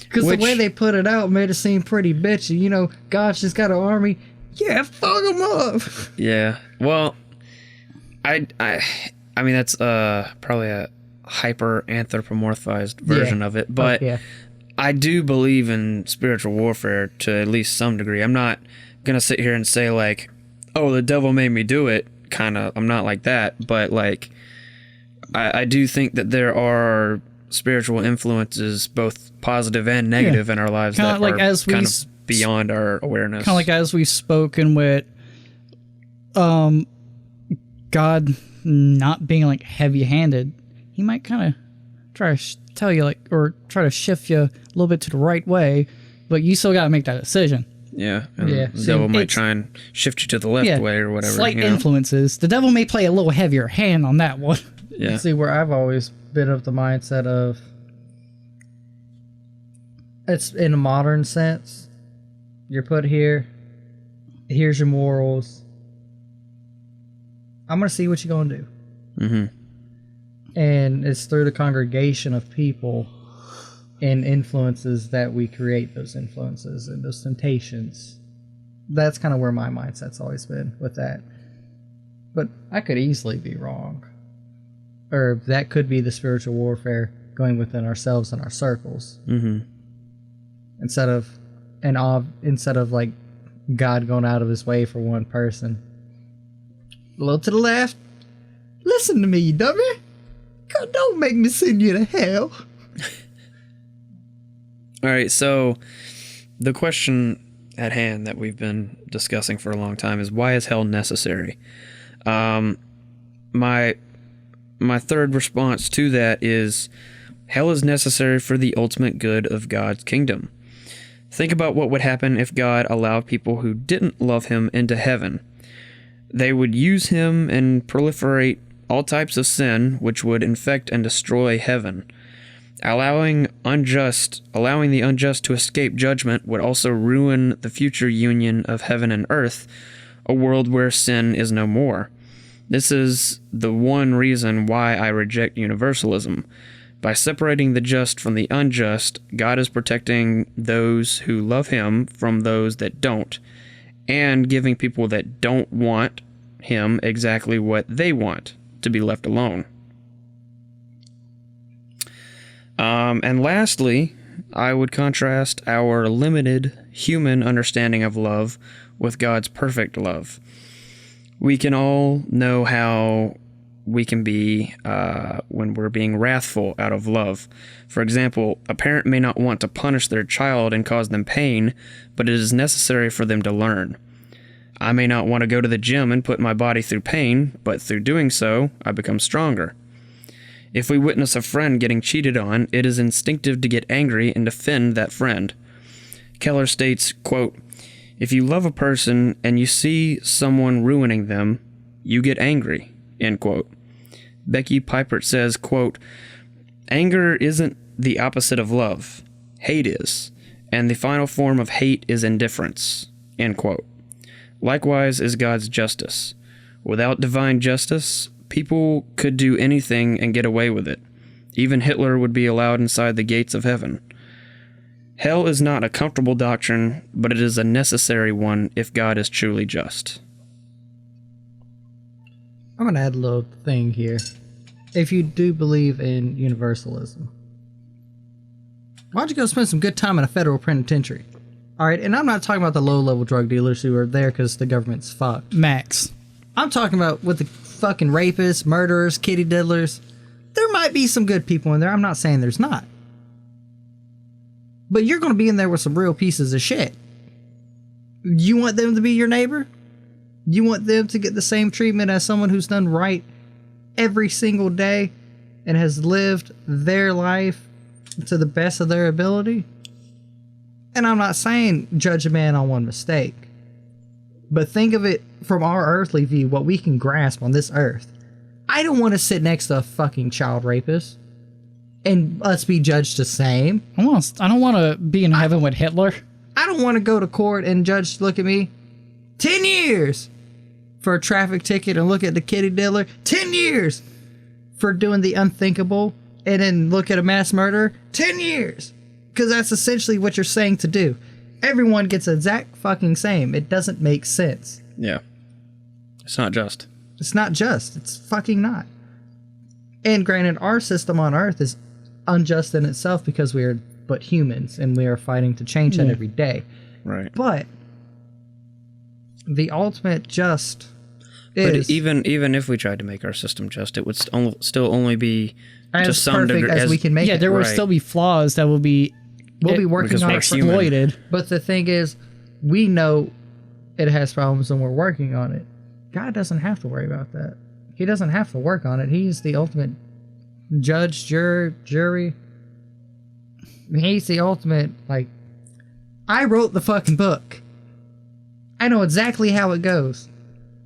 Because the way they put it out made it seem pretty bitchy. You know, God's just got an army. Yeah, fuck them up. Yeah. Well, I mean, that's probably a hyper anthropomorphized version of it, but I do believe in spiritual warfare to at least some degree. I'm not gonna sit here and say like, oh, the devil made me do it. Kind of, I'm not like that, but like, I do think that there are spiritual influences, both positive and negative, in our lives kinda that like are as we kind of beyond our awareness. Kind of like as we've spoken with God not being like heavy-handed, he might kind of try to tell you like, or try to shift you a little bit to the right way, but you still got to make that decision. Yeah, and the devil might try and shift you to the left way or whatever. Slight influences. The devil may play a little heavier hand on that one. Yeah. See, where I've always been of the mindset of, it's in a modern sense, you're put here, here's your morals, I'm going to see what you're going to do. Mm-hmm. And it's through the congregation of people and influences that we create those influences and those temptations. That's kind of where my mindset's always been with that. But I could easily be wrong. Or that could be the spiritual warfare going within ourselves and our circles. Mm-hmm. Instead of like God going out of his way for one person. A little to the left. Listen to me, you dummy. God, don't make me send you to hell. All right, so the question at hand that we've been discussing for a long time is, why is hell necessary? My third response to that is, hell is necessary for the ultimate good of God's kingdom. Think about what would happen if God allowed people who didn't love him into heaven. They would use him and proliferate all types of sin, which would infect and destroy heaven. Allowing the unjust to escape judgment would also ruin the future union of heaven and earth, a world where sin is no more. This is the one reason why I reject universalism. By separating the just from the unjust, God is protecting those who love him from those that don't, and giving people that don't want him exactly what they want, to be left alone. And lastly, I would contrast our limited human understanding of love with God's perfect love. We can all know how we can be when we're being wrathful out of love. For example, a parent may not want to punish their child and cause them pain, but it is necessary for them to learn. I may not want to go to the gym and put my body through pain, but through doing so, I become stronger. If we witness a friend getting cheated on, it is instinctive to get angry and defend that friend. Keller states, quote, "If you love a person and you see someone ruining them, you get angry," end quote. Becky Pippert says, quote, "Anger isn't the opposite of love. Hate is. And the final form of hate is indifference," end quote. Likewise is God's justice. Without divine justice, people could do anything and get away with it. Even Hitler would be allowed inside the gates of heaven. Hell is not a comfortable doctrine, but it is a necessary one if God is truly just. I'm going to add a little thing here. If you do believe in universalism, why don't you go spend some good time in a federal penitentiary? All right, and I'm not talking about the low-level drug dealers who are there because the government's fucked. Max. I'm talking about with the fucking rapists, murderers, kitty diddlers. There might be some good people in there. I'm not saying there's not. But you're going to be in there with some real pieces of shit. You want them to be your neighbor? You want them to get the same treatment as someone who's done right every single day and has lived their life to the best of their ability? And I'm not saying judge a man on one mistake, but think of it from our earthly view, what we can grasp on this earth. I don't want to sit next to a fucking child rapist and us be judged the same. I don't want to be in heaven with Hitler. I don't want to go to court and judge look at me 10 years for a traffic ticket and look at the kitty diddler. 10 years for doing the unthinkable and then look at a mass murderer. 10 years. Because that's essentially what you're saying to do. Everyone gets the exact fucking same. It doesn't make sense. Yeah. It's not just. It's not just. It's fucking not. And granted, our system on Earth is unjust in itself because we are but humans and we are fighting to change that every day. Right. But the ultimate just is... But even if we tried to make our system just, it would still only be to as some perfect degree. as we can make it. There will Right. still be flaws that will be... We'll be working because on we're it. human. exploited. But the thing is, we know it has problems and we're working on it. God doesn't have to worry about that. He doesn't have to work on it. He's the ultimate judge, juror, jury. He's the ultimate, like, I wrote the fucking book. I know exactly how it goes.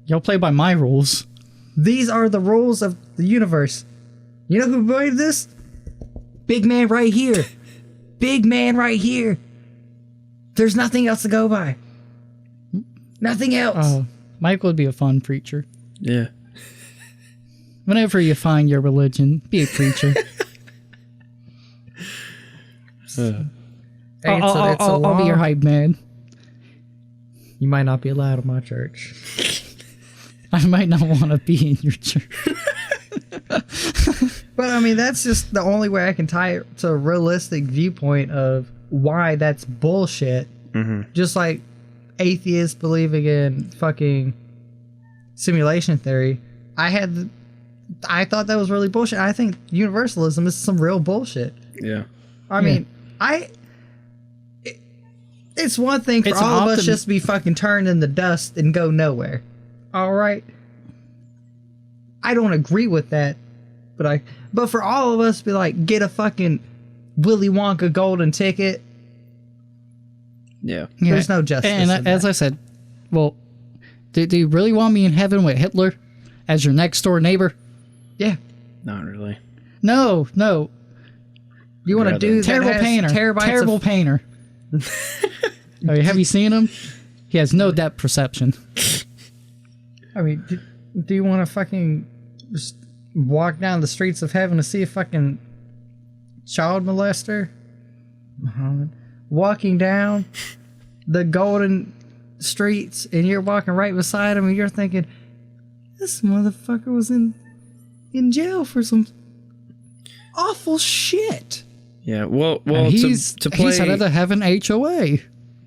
You'll play by my rules. These are the rules of the universe. You know who made this? Big man right here. Big man right here. There's nothing else to go by. Nothing else. Mike would be a fun preacher. Yeah. Whenever you find your religion, be a preacher. I'll be your hype man. You might not be allowed in my church. I might not want to be in your church. But I mean, that's just the only way I can tie it to a realistic viewpoint of why that's bullshit. Mm-hmm. Just like atheists believing in fucking simulation theory. I thought that was really bullshit. I think universalism is some real bullshit. Yeah. I mean, it's one thing for all of us just to be fucking turned in the dust and go nowhere. All right. I don't agree with that, but for all of us to be like, get a fucking Willy Wonka golden ticket. Yeah. There's no justice. And as I said, well, do you really want me in heaven with Hitler as your next door neighbor? Yeah. Not really. No. You want to do terrible painter? Terrible painter. Have you seen him? He has no depth perception. I mean, do you want to fucking just walk down the streets of heaven to see a fucking child molester? Muhammad. Walking down the golden streets and you're walking right beside him and you're thinking, this motherfucker was in jail for some awful shit. Yeah, well, he's he's out of the heaven HOA.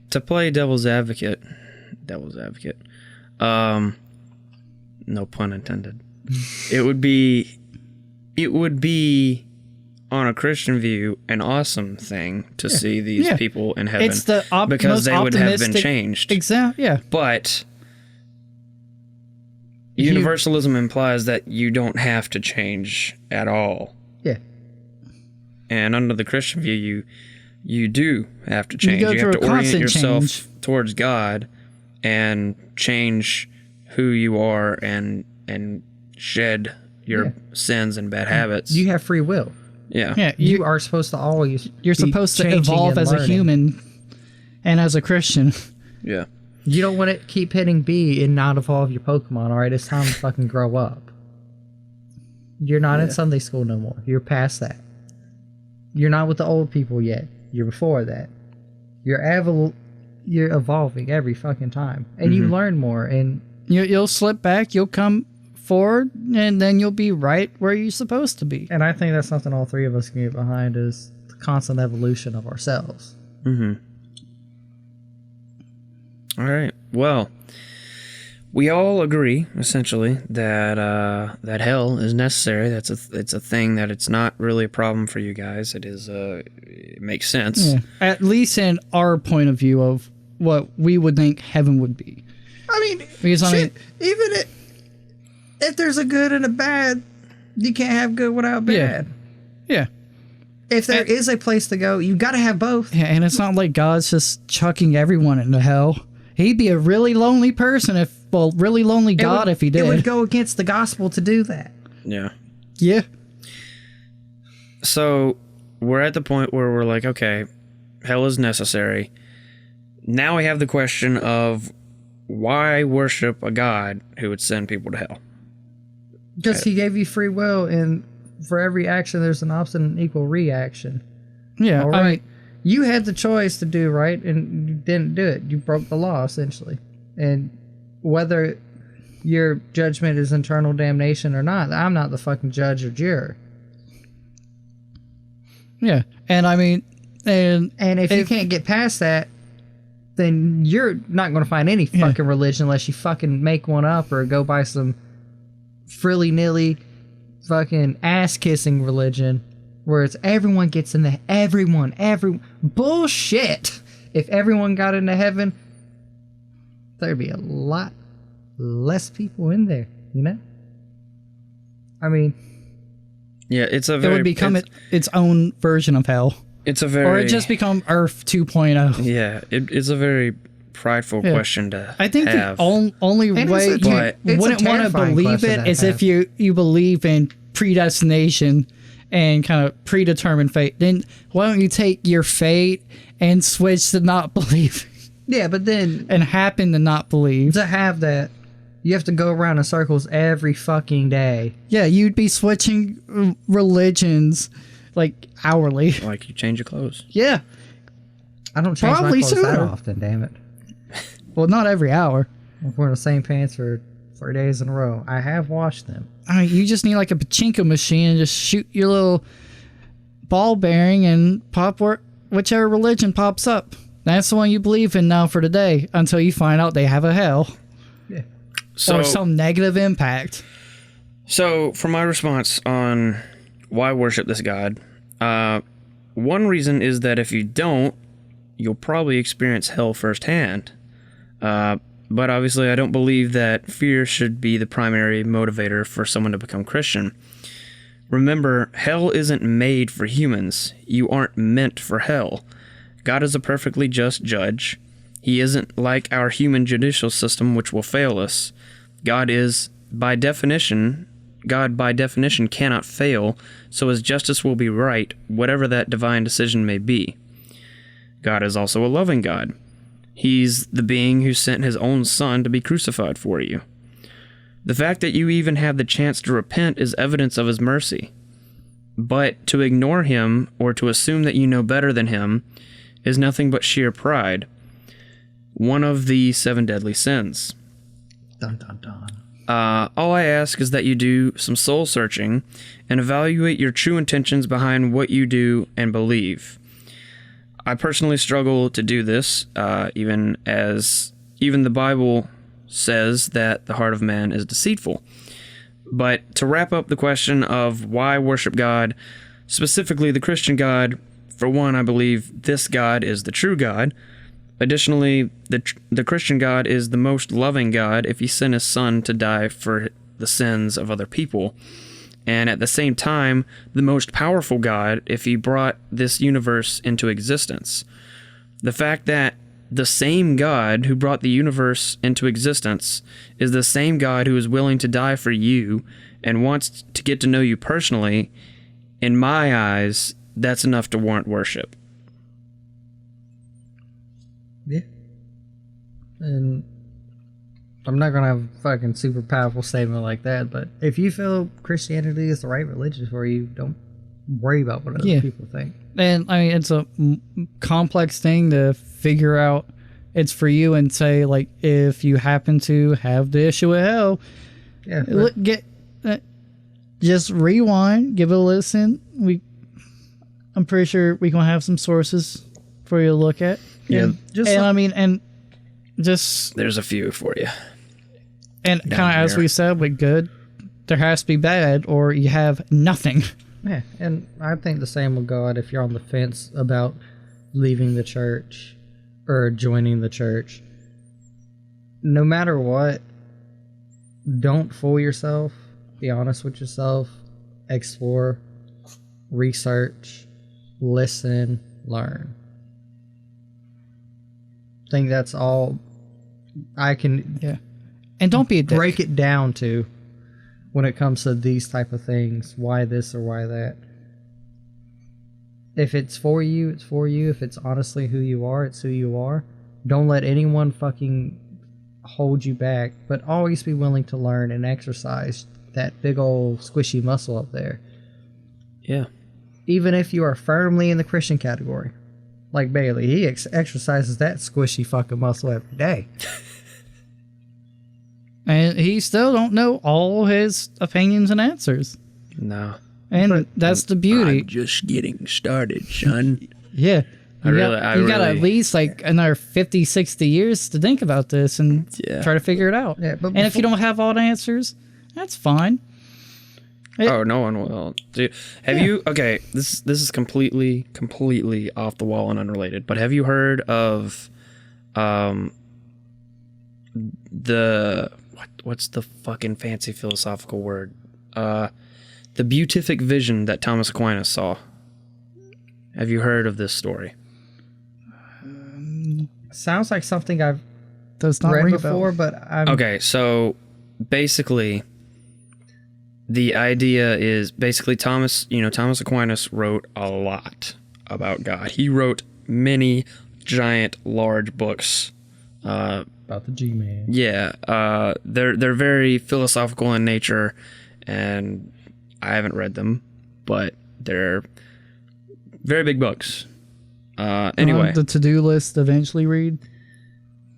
To play devil's advocate, no pun intended. it would be on a Christian view an awesome thing to see these people in heaven. It's the because most they would have been optimistic- changed. Exactly. Yeah. But universalism implies that you don't have to change at all. Yeah. And under the Christian view, you do have to change. You You have to orient yourself change. towards God and change who you are and shed your sins and bad habits. You have free will. Yeah. Yeah. You are supposed to always You're be supposed to changing evolve and as a learning. human and as a Christian. Yeah. You don't want to keep hitting B and not evolve your Pokemon, alright? It's time to fucking grow up. You're not in Sunday school no more. You're past that. You're not with the old people yet. You're before that. You're evolving every fucking time. And you learn more. And You'll slip back, you'll come forward, and then you'll be right where you're supposed to be. I think that's something all three of us can get behind is the constant evolution of ourselves. Mm-hmm. All right. Well, we all agree essentially that hell is necessary. It's a thing that it's not really a problem for you guys. It is. It makes sense. Yeah. At least in our point of view of what we would think heaven would be. I mean, Because, I mean- even if there's a good and a bad, you can't have good without bad. Yeah. If there is a place to go, you got to have both. Yeah, and it's not like God's just chucking everyone into hell. He'd be a really lonely person really lonely God if he did. It would go against the gospel to do that. Yeah. Yeah. So we're at the point where we're like, okay, hell is necessary. Now we have the question of why worship a God who would send people to hell? Because he gave you free will, and for every action, there's an opposite and equal reaction. Yeah. All right. I mean, You had the choice to do right, and you didn't do it. You broke the law, essentially. And whether your judgment is eternal damnation or not, I'm not the fucking judge or juror. yeah. And I mean, and if you can't get past that, then you're not going to find any fucking religion unless you fucking make one up or go by some frilly-nilly fucking ass-kissing religion where it's everyone gets into everyone. Bullshit! If everyone got into heaven, there'd be a lot less people in there, you know? I mean... Yeah, it's a it very... would become its own version of hell. It's a very... Or it just become Earth 2.0. Yeah, it's a very prideful question to I think have. the only And way it's a you wouldn't want to terrifying believe question it to is have. if you believe in predestination and kind of predetermined fate. Then why don't you take your fate and switch to not believe Yeah, but then and happen to not believe? to have that, you have to go around in circles every fucking day. Yeah, you'd be switching religions like hourly. Like you change your clothes. Yeah. I don't change Probably my clothes that sooner. often, damn it. Well, not every hour. I'm wearing the same pants for 4 days in a row. I have washed them. I mean, you just need like a pachinko machine and just shoot your little ball bearing and pop whichever religion pops up. That's the one you believe in now for today until you find out they have a hell So, or some negative impact. So, for my response on why worship this God, one reason is that if you don't, you'll probably experience hell firsthand. But obviously, I don't believe that fear should be the primary motivator for someone to become Christian. Remember, hell isn't made for humans. You aren't meant for hell. God is a perfectly just judge. He isn't like our human judicial system, which will fail us. God by definition cannot fail, so his justice will be right, whatever that divine decision may be. God is also a loving God. He's the being who sent his own son to be crucified for you. The fact that you even have the chance to repent is evidence of his mercy. But to ignore him or to assume that you know better than him is nothing but sheer pride. One of the 7 deadly sins. Dun dun dun. All I ask is that you do some soul searching and evaluate your true intentions behind what you do and believe. I personally struggle to do this, even the Bible says that the heart of man is deceitful. But to wrap up the question of why worship God, specifically the Christian God, for one, I believe this God is the true God. Additionally, the Christian God is the most loving God if he sent his son to die for the sins of other people. And at the same time, the most powerful God if he brought this universe into existence. The fact that the same God who brought the universe into existence is the same God who is willing to die for you and wants to get to know you personally, in my eyes, that's enough to warrant worship. Yeah. And I'm not going to have a fucking super powerful statement like that, but if you feel Christianity is the right religion for you, don't worry about what other people think. And I mean, it's a complex thing to figure out. It's for you and say, like, if you happen to have the issue with hell, just rewind, give it a listen. I'm pretty sure we can have some sources for you to look at. Yeah, there's a few for you. And kind of as we said, with good, there has to be bad, or you have nothing. Yeah, and I think the same will go out if you're on the fence about leaving the church. or joining the church, no matter what, don't fool yourself. Be honest with yourself. Explore, research, listen, learn. I think that's all I can And don't be a dick. break it down to when it comes to these type of things. Why this or why that. If it's for you, it's for you. If it's honestly who you are, it's who you are. Don't let anyone fucking hold you back, but always be willing to learn and exercise that big old squishy muscle up there. Yeah. Even if you are firmly in the Christian category. Like Bailey, he exercises that squishy fucking muscle every day. And he still don't know all his opinions and answers. No. And that's the beauty. I'm just getting started, son. Yeah. You got really- at least like another 50, 60 years to think about this and try to figure it out. Yeah, but and if you don't have all the answers, that's fine. Oh, no one will. Dude, have you? Okay, this is completely off the wall and unrelated. But have you heard of, what's the fucking fancy philosophical word? The beatific vision that Thomas Aquinas saw. Have you heard of this story? Sounds like something I've Does not read ring a bell. before, but I'm Okay, so basically, the idea is basically Thomas Aquinas wrote a lot about God. He wrote many giant, large books. about the G-Man. Yeah, they're very philosophical in nature, and I haven't read them, but they're very big books. Anyway, The to-do list eventually read.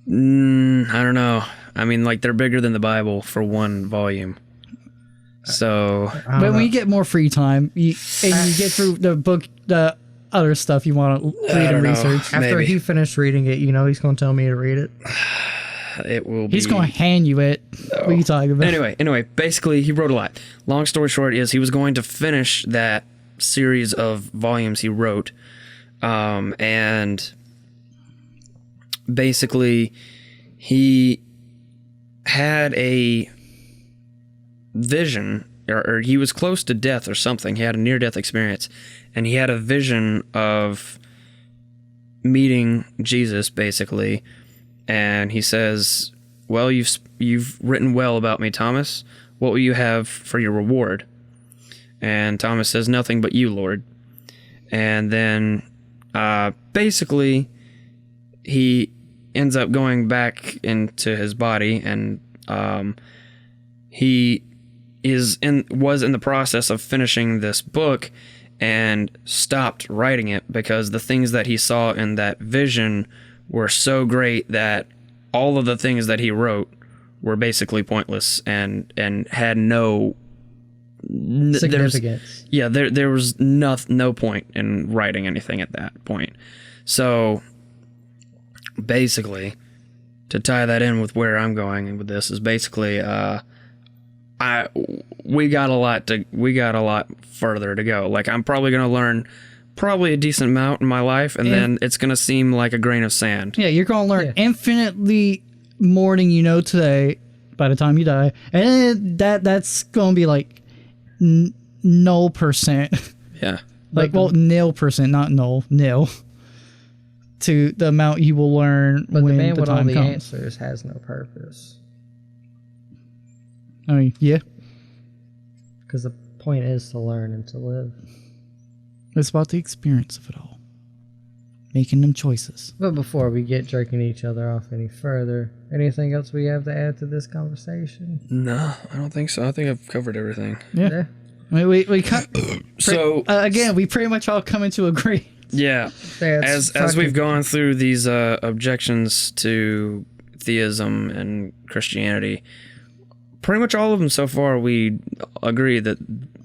I don't know. I mean, like, they're bigger than the Bible for one volume. So, But when you get more free time, you get through the book, the other stuff you want to read and know. research. After Maybe. he finished reading it, he's going to tell me to read it. it will be... He's going to hand you it. What are you talking about? Anyway, basically, he wrote a lot. Long story short is he was going to finish that series of volumes he wrote, and basically, he had a vision, or he was close to death or something. He had a near-death experience, and he had a vision of meeting Jesus, basically, and he says, well, you've written well about me, Thomas. What will you have for your reward? And Thomas says, nothing but you, Lord. And then basically he ends up going back into his body, and he was in the process of finishing this book and stopped writing it because the things that he saw in that vision were so great that all of the things that he wrote were basically pointless and had no Significance. there was no point in writing anything at that point. So basically, to tie that in with where I'm going with this is basically we got a lot further to go. Like, I'm probably going to learn a decent amount in my life, and then it's going to seem like a grain of sand. Yeah, you're going to learn infinitely more than you know today by the time you die. And that's going to be like 0%. Yeah. Like, well, 0%, not nil. To the amount you will learn But when the man the with all time the comes. answers has no purpose. I mean, yeah. Because the point is to learn and to live. It's about the experience of it all. Making them choices. But before we get jerking each other off any further, anything else we have to add to this conversation? No, I don't think so. I think I've covered everything. Yeah. I mean, we cut. So Again, we pretty much all come into agree. yeah, as we've gone through these objections to theism and Christianity, pretty much all of them so far, we agree that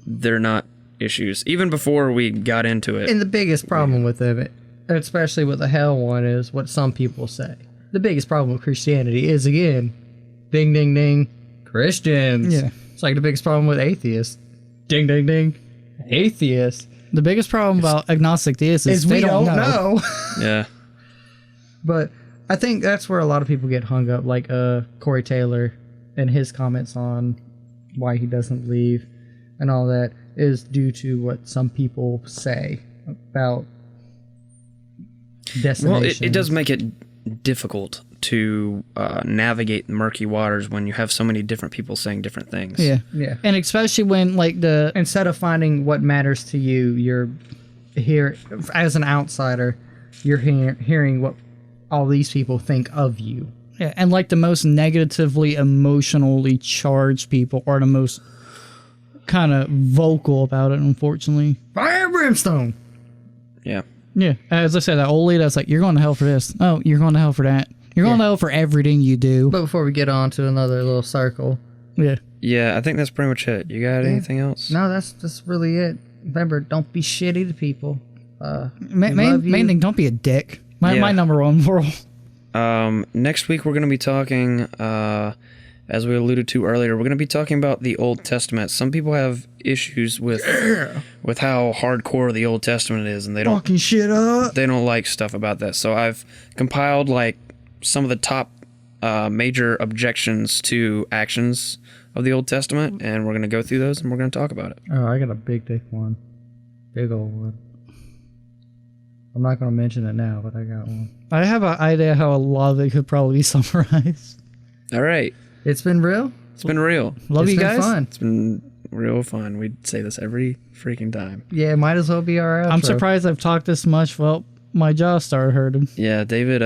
they're not issues. Even before we got into it. And the biggest problem with them, especially with the hell one, is what some people say. The biggest problem with Christianity is, again, ding, ding, ding, Christians. Yeah. It's like the biggest problem with atheists. Ding, ding, ding, atheists. The biggest problem about agnostic theists is Is they we don't don't know. know. Yeah. But I think that's where a lot of people get hung up, like Corey Taylor and his comments on why he doesn't leave and all that is due to what some people say about destinations. Well, it does make it difficult to navigate the murky waters when you have so many different people saying different things. Yeah. Yeah. And especially when, like, Instead of finding what matters to you, you're here as an outsider, you're hearing what all these people think of you. Yeah, and like the most negatively emotionally charged people are the most kind of vocal about it, unfortunately. Fire and brimstone! Yeah. Yeah, as I said, that old lady that's like, you're going to hell for this. Oh, you're going to hell for that. You're going to hell for everything you do. But before we get on to another little circle. Yeah. Yeah, I think that's pretty much it. You got anything else? No, that's really it. Remember, don't be shitty to people. Main thing, don't be a dick. My number one rule. Next week we're going to be talking, as we alluded to earlier, we're going to be talking about the Old Testament. Some people have issues with how hardcore the Old Testament is, and they don't fucking shit up. They don't like stuff about that. So I've compiled like some of the top major objections to actions of the Old Testament, and we're going to go through those and we're going to talk about it. Oh, I got a big dick one. Big old one. I'm not going to mention it now, but I got one. I have an idea how a lot of it could probably be summarized. All right. It's been real. It's been real. Love It's you been guys. fun. It's been real fun. We say this every freaking time. Yeah, it might as well be our outro. I'm surprised I've talked this much. Well, my jaw started hurting. Yeah, David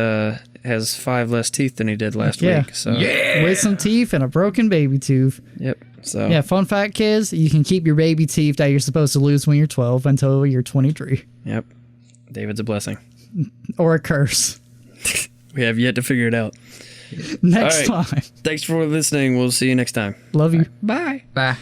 has 5 less teeth than he did last week. So With some teeth and a broken baby tooth. Yep. So Yeah, fun fact, kids, you can keep your baby teeth that you're supposed to lose when you're 12 until you're 23. Yep. David's a blessing. Or a curse. We have yet to figure it out. Next All right. time. Thanks for listening. We'll see you next time. Love you. Bye. Bye.